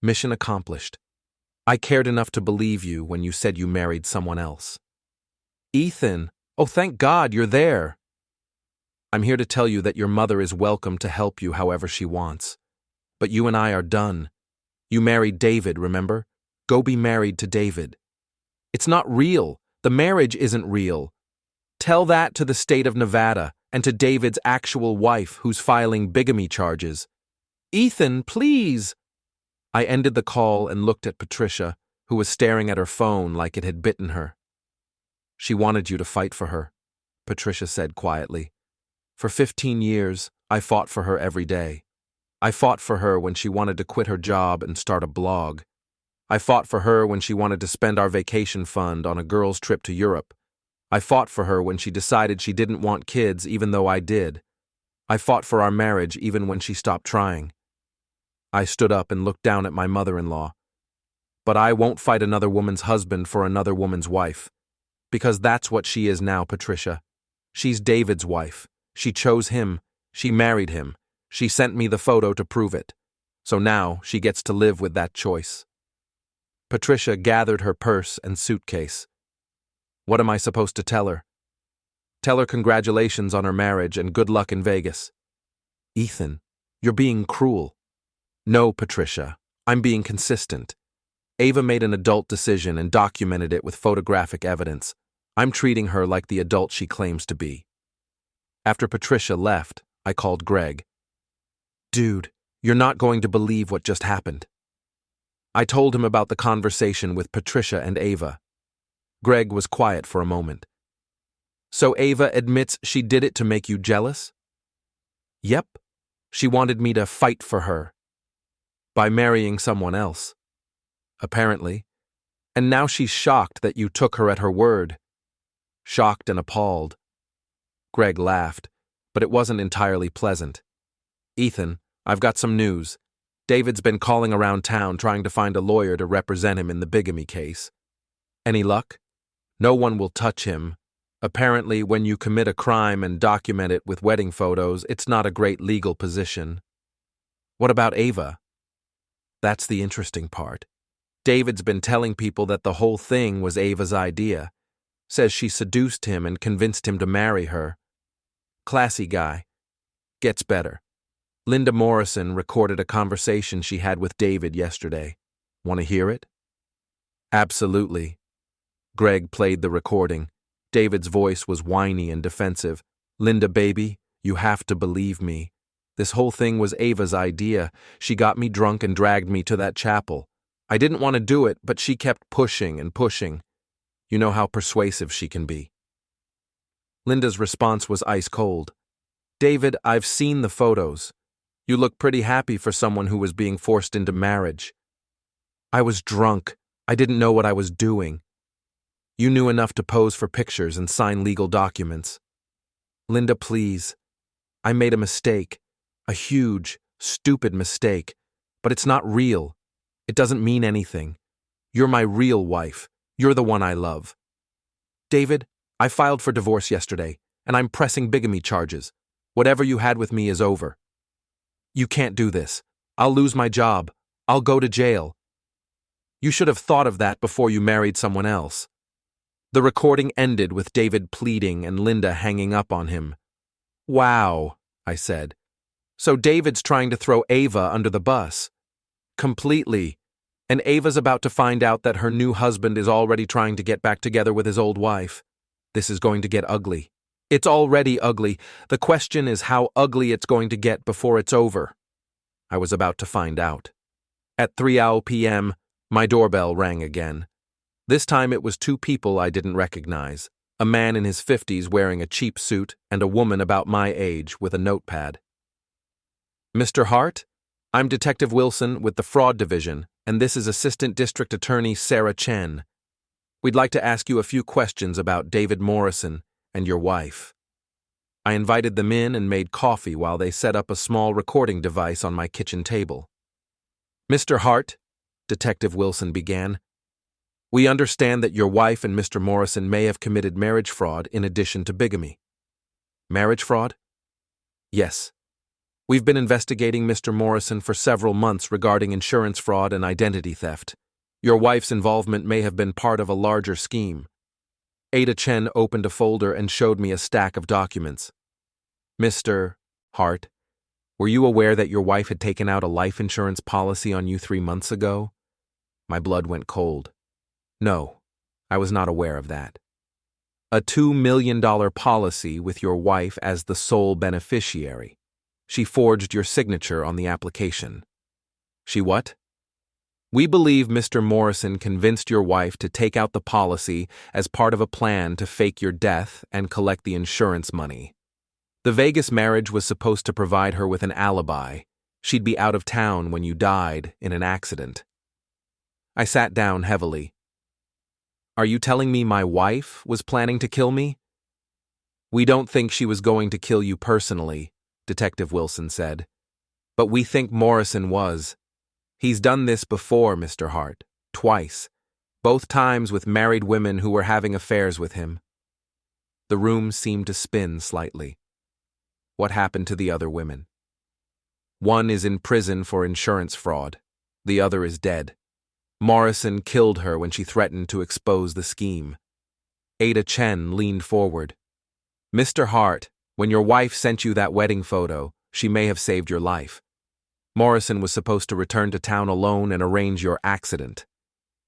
mission accomplished. I cared enough to believe you when you said you married someone else." "Ethan, oh thank God you're there." "I'm here to tell you that your mother is welcome to help you however she wants. But you and I are done. You married David, remember? Go be married to David." "It's not real. The marriage isn't real. Tell that to the state of Nevada and to David's actual wife who's filing bigamy charges." "Ethan, please." I ended the call and looked at Patricia, who was staring at her phone like it had bitten her. "She wanted you to fight for her," Patricia said quietly. "For 15 years, I fought for her every day. I fought for her when she wanted to quit her job and start a blog. I fought for her when she wanted to spend our vacation fund on a girls' trip to Europe. I fought for her when she decided she didn't want kids even though I did. I fought for our marriage even when she stopped trying." I stood up and looked down at my mother-in-law. "But I won't fight another woman's husband for another woman's wife. Because that's what she is now, Patricia. She's David's wife. She chose him. She married him. She sent me the photo to prove it. So now she gets to live with that choice." Patricia gathered her purse and suitcase. "What am I supposed to tell her?" "Tell her congratulations on her marriage and good luck in Vegas." "Ethan, you're being cruel." "No, Patricia. I'm being consistent. Ava made an adult decision and documented it with photographic evidence. I'm treating her like the adult she claims to be." After Patricia left, I called Greg. "Dude, you're not going to believe what just happened." I told him about the conversation with Patricia and Ava. Greg was quiet for a moment. So Ava admits she did it to make you jealous? Yep. She wanted me to fight for her. By marrying someone else. Apparently. And now she's shocked that you took her at her word. Shocked and appalled. Greg laughed, but it wasn't entirely pleasant. Ethan, I've got some news. David's been calling around town trying to find a lawyer to represent him in the bigamy case. Any luck? No one will touch him. Apparently, when you commit a crime and document it with wedding photos, it's not a great legal position. What about Ava? That's the interesting part. David's been telling people that the whole thing was Ava's idea. Says she seduced him and convinced him to marry her. Classy guy. Gets better. Linda Morrison recorded a conversation she had with David yesterday. Want to hear it? Absolutely. Greg played the recording. David's voice was whiny and defensive. Linda, baby, you have to believe me. This whole thing was Ava's idea. She got me drunk and dragged me to that chapel. I didn't want to do it, but she kept pushing and pushing. You know how persuasive she can be. Linda's response was ice cold. David, I've seen the photos. You look pretty happy for someone who was being forced into marriage. I was drunk. I didn't know what I was doing. You knew enough to pose for pictures and sign legal documents. Linda, please. I made a mistake. A huge, stupid mistake. But it's not real. It doesn't mean anything. You're my real wife. You're the one I love. David, I filed for divorce yesterday, and I'm pressing bigamy charges. Whatever you had with me is over. You can't do this. I'll lose my job. I'll go to jail. You should have thought of that before you married someone else. The recording ended with David pleading and Linda hanging up on him. Wow, I said. So David's trying to throw Ava under the bus. Completely. And Ava's about to find out that her new husband is already trying to get back together with his old wife. This is going to get ugly. It's already ugly. The question is how ugly it's going to get before it's over. I was about to find out. At 3 p.m., my doorbell rang again. This time it was two people I didn't recognize, a man in his 50s wearing a cheap suit and a woman about my age with a notepad. Mr. Hart, I'm Detective Wilson with the Fraud Division, and this is Assistant District Attorney Sarah Chen. We'd like to ask you a few questions about David Morrison and your wife. I invited them in and made coffee while they set up a small recording device on my kitchen table. Mr. Hart, Detective Wilson began, we understand that your wife and Mr. Morrison may have committed marriage fraud in addition to bigamy. Marriage fraud? Yes. We've been investigating Mr. Morrison for several months regarding insurance fraud and identity theft. Your wife's involvement may have been part of a larger scheme. Ada Chen opened a folder and showed me a stack of documents. Mr. Hart, were you aware that your wife had taken out a life insurance policy on you 3 months ago? My blood went cold. No, I was not aware of that. A $2 million policy with your wife as the sole beneficiary. She forged your signature on the application. She what? We believe Mr. Morrison convinced your wife to take out the policy as part of a plan to fake your death and collect the insurance money. The Vegas marriage was supposed to provide her with an alibi. She'd be out of town when you died in an accident. I sat down heavily. Are you telling me my wife was planning to kill me? We don't think she was going to kill you personally, Detective Wilson said. But we think Morrison was. He's done this before, Mr. Hart, twice, both times with married women who were having affairs with him. The room seemed to spin slightly. What happened to the other women? One is in prison for insurance fraud. The other is dead. Morrison killed her when she threatened to expose the scheme. Ada Chen leaned forward. Mr. Hart, when your wife sent you that wedding photo, she may have saved your life. Morrison was supposed to return to town alone and arrange your accident.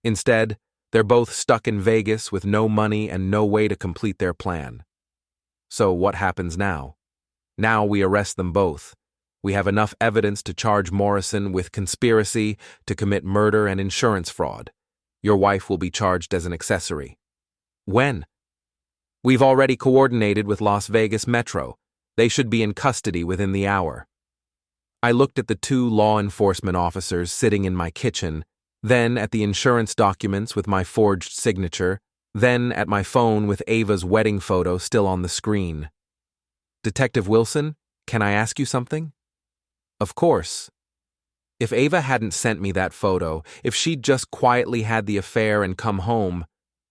Instead, they're both stuck in Vegas with no money and no way to complete their plan. So what happens now? Now we arrest them both. We have enough evidence to charge Morrison with conspiracy to commit murder and insurance fraud. Your wife will be charged as an accessory. When? We've already coordinated with Las Vegas Metro. They should be in custody within the hour. I looked at the two law enforcement officers sitting in my kitchen, then at the insurance documents with my forged signature, then at my phone with Ava's wedding photo still on the screen. Detective Wilson, can I ask you something? Of course. If Ava hadn't sent me that photo, if she'd just quietly had the affair and come home,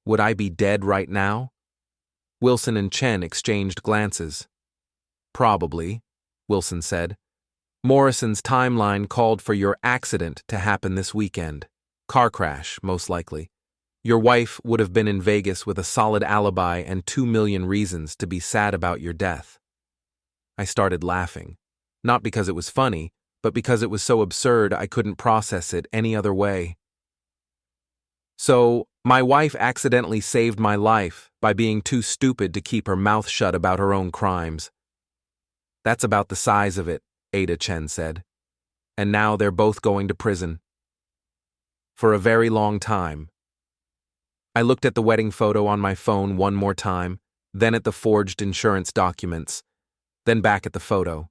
would I be dead right now? Wilson and Chen exchanged glances. Probably, Wilson said. Morrison's timeline called for your accident to happen this weekend. Car crash, most likely. Your wife would have been in Vegas with a solid alibi and 2 million reasons to be sad about your death. I started laughing. Not because it was funny, but because it was so absurd I couldn't process it any other way. So, my wife accidentally saved my life by being too stupid to keep her mouth shut about her own crimes. That's about the size of it, Ada Chen said. And now they're both going to prison. For a very long time. I looked at the wedding photo on my phone one more time, then at the forged insurance documents, then back at the photo.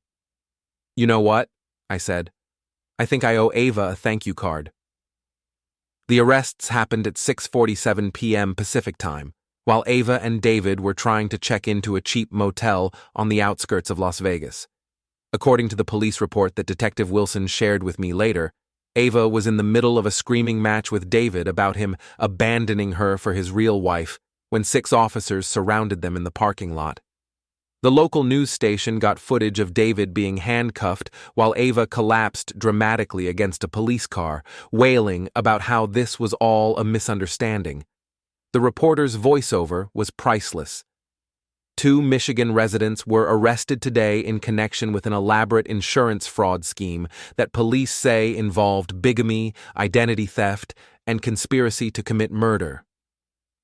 You know what? I said. I think I owe Ava a thank you card. The arrests happened at 6:47 p.m. Pacific Time, while Ava and David were trying to check into a cheap motel on the outskirts of Las Vegas. According to the police report that Detective Wilson shared with me later, Ava was in the middle of a screaming match with David about him abandoning her for his real wife when 6 officers surrounded them in the parking lot. The local news station got footage of David being handcuffed while Ava collapsed dramatically against a police car, wailing about how this was all a misunderstanding. The reporter's voiceover was priceless. 2 Michigan residents were arrested today in connection with an elaborate insurance fraud scheme that police say involved bigamy, identity theft, and conspiracy to commit murder.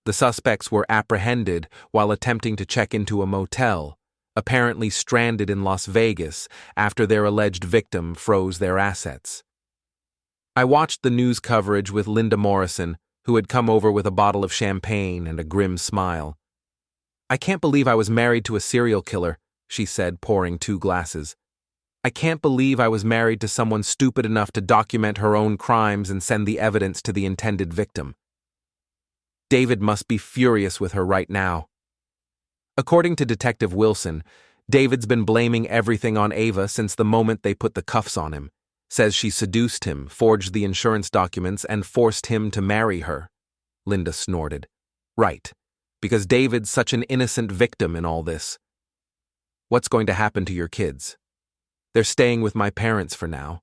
The suspects were apprehended while attempting to check into a motel, apparently stranded in Las Vegas after their alleged victim froze their assets. I watched the news coverage with Linda Morrison, who had come over with a bottle of champagne and a grim smile. I can't believe I was married to a serial killer, she said, pouring 2 glasses. I can't believe I was married to someone stupid enough to document her own crimes and send the evidence to the intended victim. David must be furious with her right now. According to Detective Wilson, David's been blaming everything on Ava since the moment they put the cuffs on him. Says she seduced him, forged the insurance documents, and forced him to marry her. Linda snorted. Right, because David's such an innocent victim in all this. What's going to happen to your kids? They're staying with my parents for now.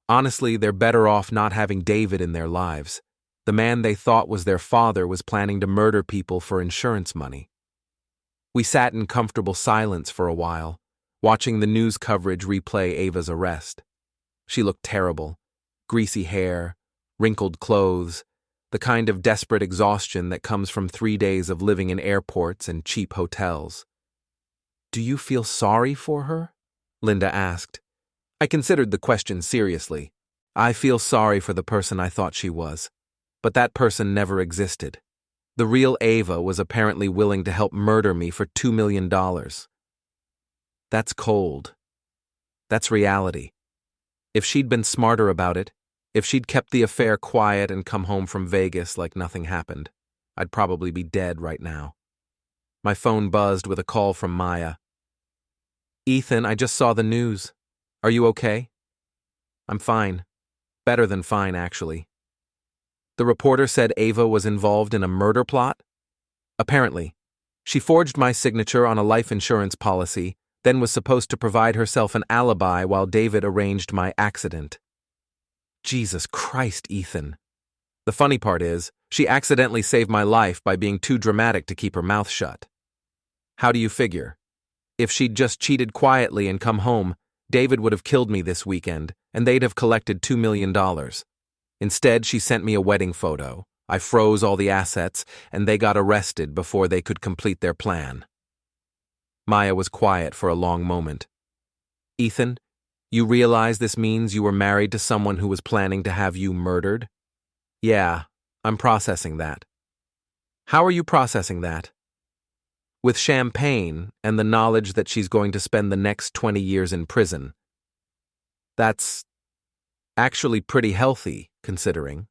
Honestly, they're better off not having David in their lives. The man they thought was their father was planning to murder people for insurance money. We sat in comfortable silence for a while, watching the news coverage replay Ava's arrest. She looked terrible. Greasy hair, wrinkled clothes, the kind of desperate exhaustion that comes from 3 days of living in airports and cheap hotels. Do you feel sorry for her? Linda asked. I considered the question seriously. I feel sorry for the person I thought she was. But that person never existed. The real Ava was apparently willing to help murder me for $2 million. That's cold. That's reality. If she'd been smarter about it, if she'd kept the affair quiet and come home from Vegas like nothing happened, I'd probably be dead right now. My phone buzzed with a call from Maya. Ethan, I just saw the news. Are you okay? I'm fine. Better than fine, actually. The reporter said Ava was involved in a murder plot? Apparently. She forged my signature on a life insurance policy, then was supposed to provide herself an alibi while David arranged my accident. Jesus Christ, Ethan. The funny part is, she accidentally saved my life by being too dramatic to keep her mouth shut. How do you figure? If she'd just cheated quietly and come home, David would have killed me this weekend, and they'd have collected $2 million. Instead, she sent me a wedding photo. I froze all the assets, and they got arrested before they could complete their plan. Maya was quiet for a long moment. Ethan, you realize this means you were married to someone who was planning to have you murdered? Yeah, I'm processing that. How are you processing that? with champagne and the knowledge that she's going to spend the next 20 years in prison. That's actually pretty healthy, considering.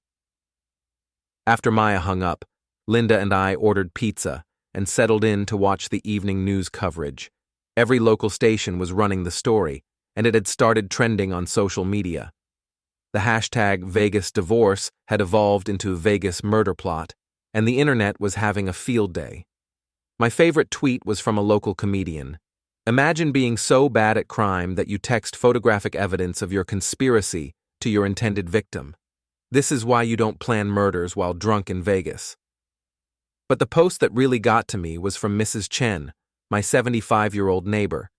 After Maya hung up, Linda and I ordered pizza and settled in to watch the evening news coverage. Every local station was running the story, and it had started trending on social media. The hashtag Vegas divorce had evolved into Vegas murder plot, and the internet was having a field day. My favorite tweet was from a local comedian. Imagine being so bad at crime that you text photographic evidence of your conspiracy to your intended victim. This is why you don't plan murders while drunk in Vegas. But the post that really got to me was from Mrs. Chen, my 75-year-old neighbor.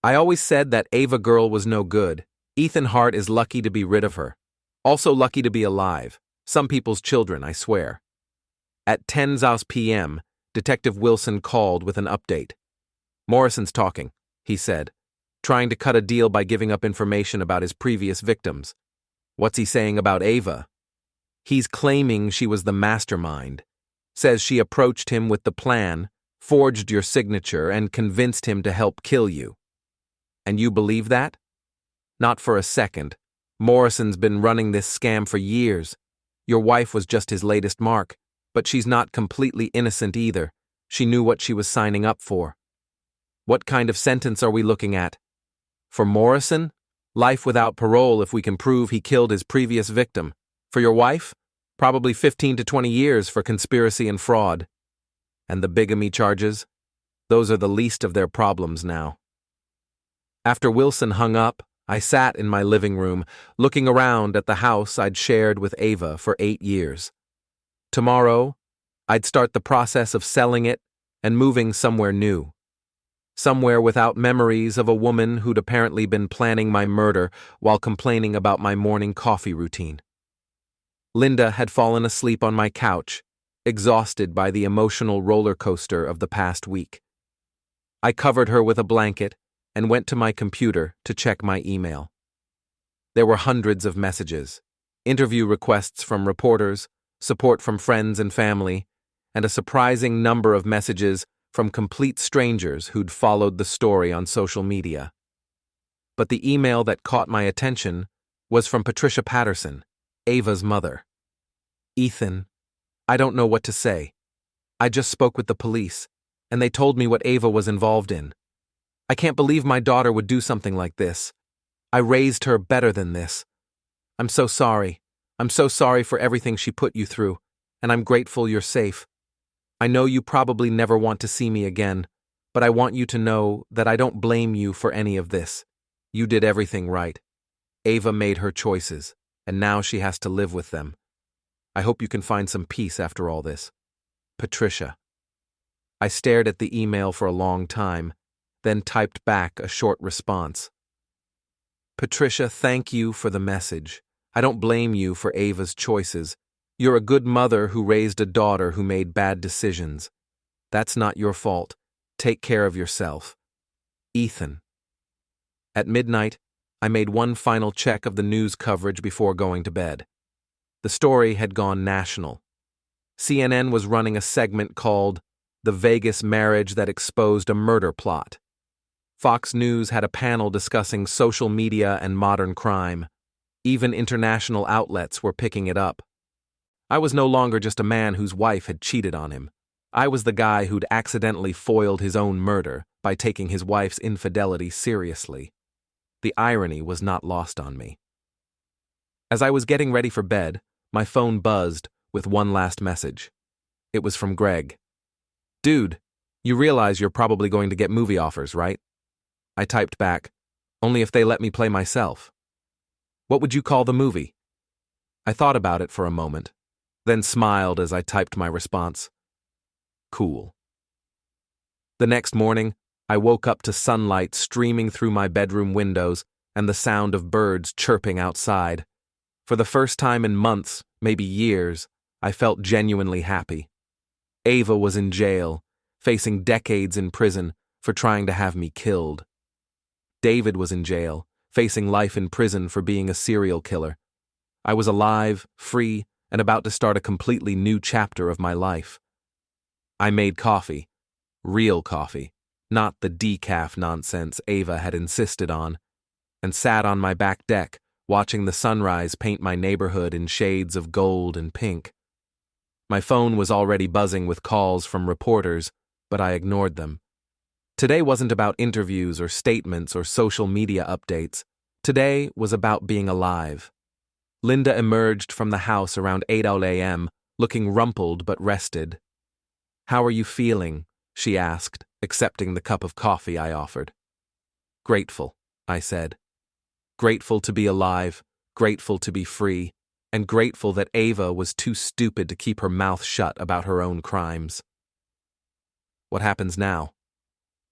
I always said that Ava girl was no good. Ethan Hart is lucky to be rid of her. Also lucky to be alive. Some people's children, I swear. At 10:00 p.m., Detective Wilson called with an update. Morrison's talking, he said, trying to cut a deal by giving up information about his previous victims. What's he saying about Ava? He's claiming she was the mastermind. Says she approached him with the plan, forged your signature, and convinced him to help kill you. And you believe that? Not for a second. Morrison's been running this scam for years. Your wife was just his latest mark, but she's not completely innocent either. She knew what she was signing up for. What kind of sentence are we looking at? For Morrison? Life without parole if we can prove he killed his previous victim. For your wife? Probably 15 to 20 years for conspiracy and fraud. And the bigamy charges? Those are the least of their problems now. After Wilson hung up, I sat in my living room, looking around at the house I'd shared with Ava for 8 years. Tomorrow, I'd start the process of selling it and moving somewhere new. Somewhere without memories of a woman who'd apparently been planning my murder while complaining about my morning coffee routine. Linda had fallen asleep on my couch, exhausted by the emotional roller coaster of the past week. I covered her with a blanket and went to my computer to check my email. There were hundreds of messages, interview requests from reporters, support from friends and family, and a surprising number of messages from complete strangers who'd followed the story on social media. But the email that caught my attention was from Patricia Patterson, Ava's mother. Ethan, I don't know what to say. I just spoke with the police, and they told me what Ava was involved in. I can't believe my daughter would do something like this. I raised her better than this. I'm so sorry. I'm so sorry for everything she put you through, and I'm grateful you're safe. I know you probably never want to see me again, but I want you to know that I don't blame you for any of this. You did everything right. Ava made her choices, and now she has to live with them. I hope you can find some peace after all this. Patricia. I stared at the email for a long time, then typed back a short response. Patricia, thank you for the message. I don't blame you for Ava's choices. You're a good mother who raised a daughter who made bad decisions. That's not your fault. Take care of yourself. Ethan. At midnight, I made one final check of the news coverage before going to bed. The story had gone national. CNN was running a segment called The Vegas Marriage That Exposed a Murder Plot. Fox News had a panel discussing social media and modern crime. Even international outlets were picking it up. I was no longer just a man whose wife had cheated on him. I was the guy who'd accidentally foiled his own murder by taking his wife's infidelity seriously. The irony was not lost on me. As I was getting ready for bed, my phone buzzed with one last message. It was from Greg. Dude, you realize you're probably going to get movie offers, right? I typed back, only if they let me play myself. What would you call the movie? I thought about it for a moment, then smiled as I typed my response. Cool. The next morning, I woke up to sunlight streaming through my bedroom windows and the sound of birds chirping outside. For the first time in months, maybe years, I felt genuinely happy. Ava was in jail, facing decades in prison for trying to have me killed. David was in jail, facing life in prison for being a serial killer. I was alive, free, and about to start a completely new chapter of my life. I made coffee, real coffee, not the decaf nonsense Ava had insisted on, and sat on my back deck, watching the sunrise paint my neighborhood in shades of gold and pink. My phone was already buzzing with calls from reporters, but I ignored them. Today wasn't about interviews or statements or social media updates. Today was about being alive. Linda emerged from the house around 8 a.m., looking rumpled but rested. "How are you feeling?" she asked, accepting the cup of coffee I offered. "Grateful," I said. Grateful to be alive, grateful to be free, and grateful that Ava was too stupid to keep her mouth shut about her own crimes. What happens now?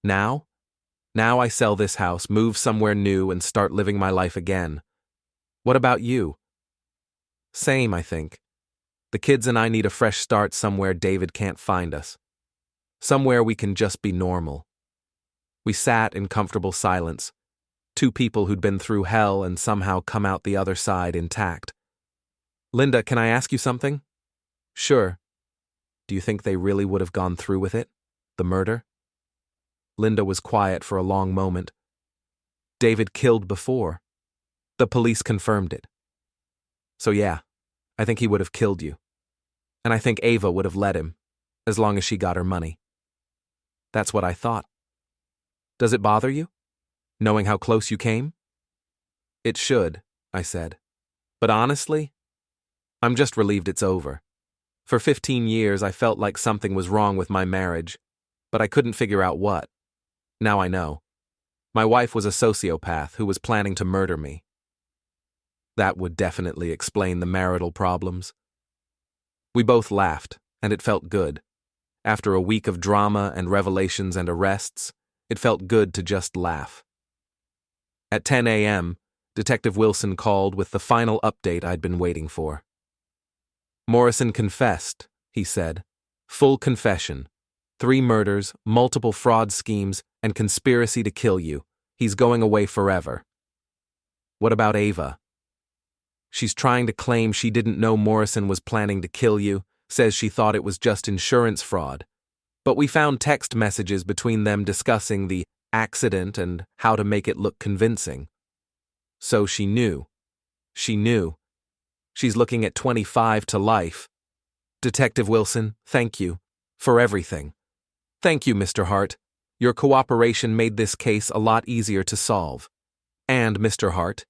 Now? Now I sell this house, move somewhere new, and start living my life again. What about you? Same, I think. The kids and I need a fresh start somewhere David can't find us. Somewhere we can just be normal. We sat in comfortable silence, two people who'd been through hell and somehow come out the other side intact. "Linda, can I ask you something?" "Sure." "Do you think they really would have gone through with it? The murder?" Linda was quiet for a long moment. "David killed before. The police confirmed it. So yeah, I think he would have killed you. And I think Ava would have let him, as long as she got her money." "That's what I thought." "Does it bother you, knowing how close you came?" "It should," I said. "But honestly, I'm just relieved it's over. For 15 years I felt like something was wrong with my marriage, but I couldn't figure out what. Now I know. My wife was a sociopath who was planning to murder me. That would definitely explain the marital problems." We both laughed, and it felt good. After a week of drama and revelations and arrests, it felt good to just laugh. At 10 a.m., Detective Wilson called with the final update I'd been waiting for. "Morrison confessed," he said. "Full confession. 3 murders, multiple fraud schemes, and conspiracy to kill you. He's going away forever." "What about Ava?" "She's trying to claim she didn't know Morrison was planning to kill you, says she thought it was just insurance fraud. But we found text messages between them discussing the accident and how to make it look convincing. So she knew. She knew. She's looking at 25 to life. Detective Wilson, thank you. For everything. Thank you, Mr. Hart. Your cooperation made this case a lot easier to solve. And, Mr. Hart,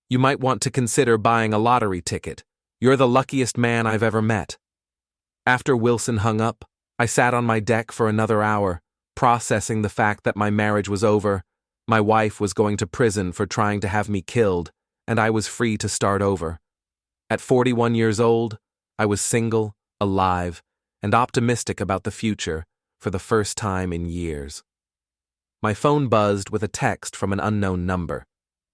you might want to consider buying a lottery ticket. You're the luckiest man I've ever met." After Wilson hung up, I sat on my deck for another hour, processing the fact that my marriage was over, my wife was going to prison for trying to have me killed, and I was free to start over. At 41 years old, I was single, alive, and optimistic about the future for the first time in years. My phone buzzed with a text from an unknown number.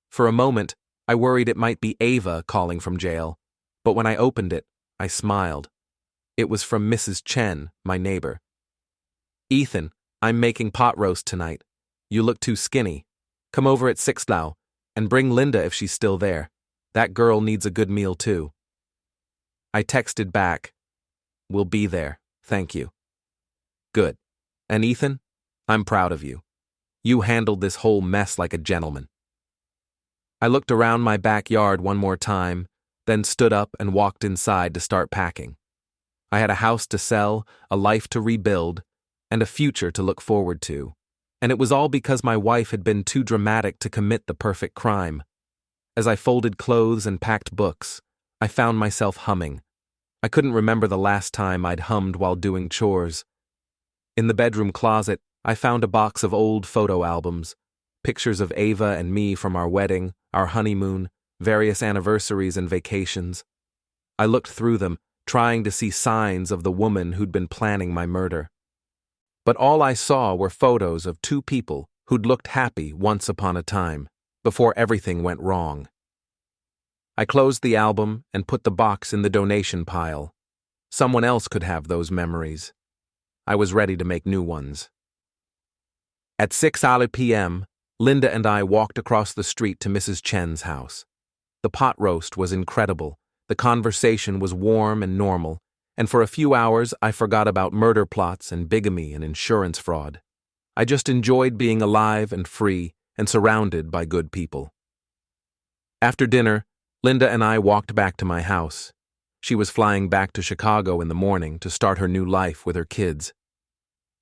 For a moment, I worried it might be Ava calling from jail, but when I opened it, I smiled. It was from Mrs. Chen, my neighbor. "Ethan, I'm making pot roast tonight. You look too skinny. Come over at 6 now, and bring Linda if she's still there. That girl needs a good meal too." I texted back, "We'll be there, thank you." "Good. And Ethan, I'm proud of you. You handled this whole mess like a gentleman." I looked around my backyard one more time, then stood up and walked inside to start packing. I had a house to sell, a life to rebuild, and a future to look forward to. And it was all because my wife had been too dramatic to commit the perfect crime. As I folded clothes and packed books, I found myself humming. I couldn't remember the last time I'd hummed while doing chores. In the bedroom closet, I found a box of old photo albums, pictures of Ava and me from our wedding, our honeymoon, various anniversaries and vacations. I looked through them, trying to see signs of the woman who'd been planning my murder. But all I saw were photos of 2 people who'd looked happy once upon a time, before everything went wrong. I closed the album and put the box in the donation pile. Someone else could have those memories. I was ready to make new ones. At 6 p.m., Linda and I walked across the street to Mrs. Chen's house. The pot roast was incredible, the conversation was warm and normal, and for a few hours I forgot about murder plots and bigamy and insurance fraud. I just enjoyed being alive and free and surrounded by good people. After dinner, Linda and I walked back to my house. She was flying back to Chicago in the morning to start her new life with her kids.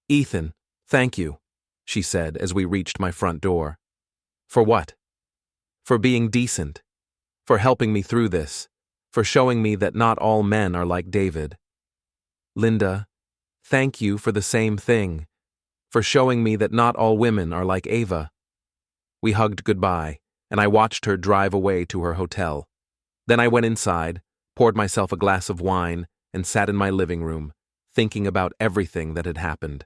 "Ethan, thank you," she said as we reached my front door. "For what?" "For being decent. For helping me through this. For showing me that not all men are like David." "Linda, thank you for the same thing. For showing me that not all women are like Ava." We hugged goodbye, and I watched her drive away to her hotel. Then I went inside, poured myself a glass of wine, and sat in my living room, thinking about everything that had happened.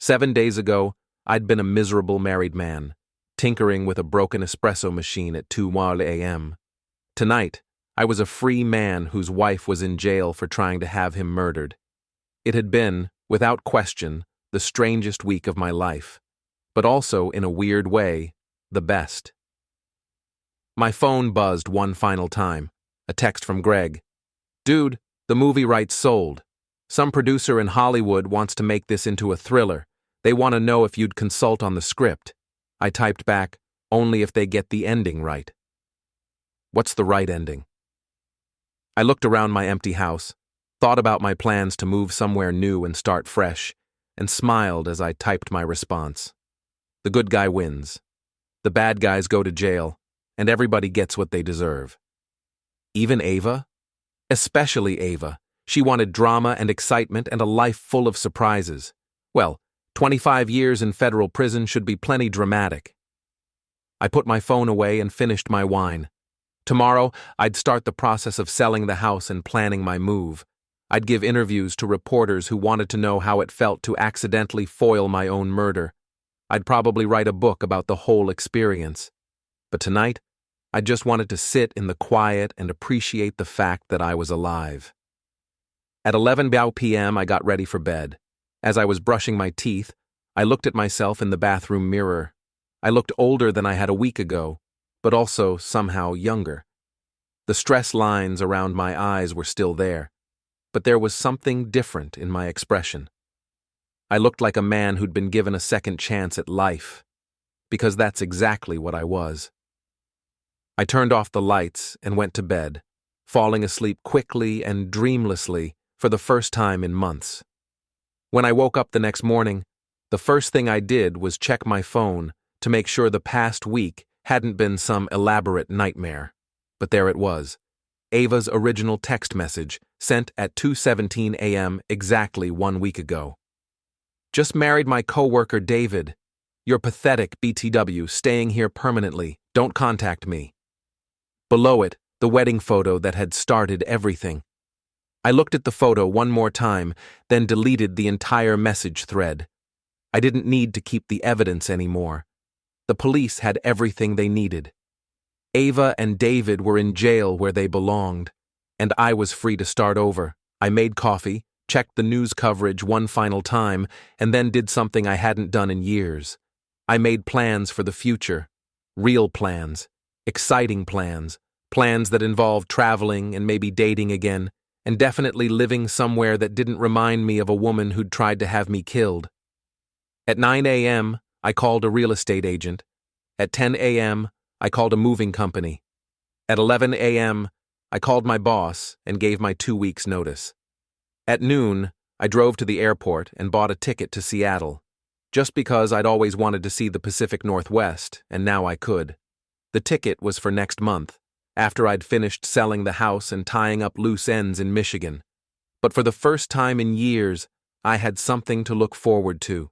7 days ago, I'd been a miserable married man, tinkering with a broken espresso machine at 2 a.m. Tonight, I was a free man whose wife was in jail for trying to have him murdered. It had been, without question, the strangest week of my life, but also, in a weird way, the best. My phone buzzed one final time. A text from Greg. "Dude, the movie rights sold. Some producer in Hollywood wants to make this into a thriller. They want to know if you'd consult on the script." I typed back, "Only if they get the ending right." What's the right ending? I looked around my empty house, thought about my plans to move somewhere new and start fresh, and smiled as I typed my response. The good guy wins. The bad guys go to jail, and everybody gets what they deserve. Even Ava? Especially Ava. She wanted drama and excitement and a life full of surprises. Well, 25 years in federal prison should be plenty dramatic. I put my phone away and finished my wine. Tomorrow, I'd start the process of selling the house and planning my move. I'd give interviews to reporters who wanted to know how it felt to accidentally foil my own murder. I'd probably write a book about the whole experience. But tonight, I just wanted to sit in the quiet and appreciate the fact that I was alive. At 11 p.m., I got ready for bed. As I was brushing my teeth, I looked at myself in the bathroom mirror. I looked older than I had a week ago, but also somehow younger. The stress lines around my eyes were still there, but there was something different in my expression. I looked like a man who'd been given a second chance at life, because that's exactly what I was. I turned off the lights and went to bed, falling asleep quickly and dreamlessly for the first time in months. When I woke up the next morning, the first thing I did was check my phone to make sure the past week hadn't been some elaborate nightmare. But there it was, Ava's original text message, sent at 2:17 a.m. exactly 1 week ago. "Just married my coworker David. You're pathetic, BTW, staying here permanently. Don't contact me." Below it, the wedding photo that had started everything. I looked at the photo one more time, then deleted the entire message thread. I didn't need to keep the evidence anymore. The police had everything they needed. Ava and David were in jail where they belonged, and I was free to start over. I made coffee, checked the news coverage one final time, and then did something I hadn't done in years. I made plans for the future. Real plans. Exciting plans. Plans that involved traveling and maybe dating again, and definitely living somewhere that didn't remind me of a woman who'd tried to have me killed. At 9 a.m., I called a real estate agent. At 10 a.m., I called a moving company. At 11 a.m., I called my boss and gave my 2 weeks' notice. At noon, I drove to the airport and bought a ticket to Seattle, just because I'd always wanted to see the Pacific Northwest, and now I could. The ticket was for next month, after I'd finished selling the house and tying up loose ends in Michigan. But for the first time in years, I had something to look forward to.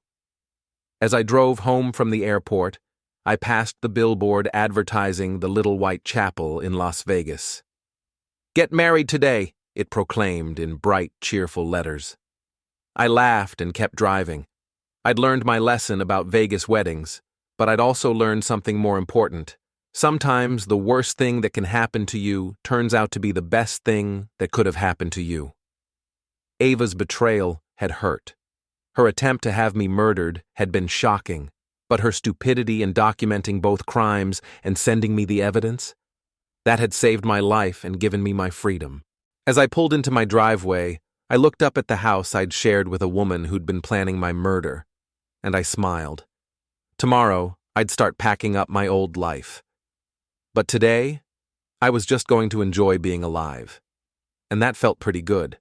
As I drove home from the airport, I passed the billboard advertising the Little White Chapel in Las Vegas. "Get married today," it proclaimed in bright, cheerful letters. I laughed and kept driving. I'd learned my lesson about Vegas weddings, but I'd also learned something more important. Sometimes the worst thing that can happen to you turns out to be the best thing that could have happened to you. Ava's betrayal had hurt. Her attempt to have me murdered had been shocking, but her stupidity in documenting both crimes and sending me the evidence, that had saved my life and given me my freedom. As I pulled into my driveway, I looked up at the house I'd shared with a woman who'd been planning my murder, and I smiled. Tomorrow, I'd start packing up my old life. But today, I was just going to enjoy being alive. And that felt pretty good.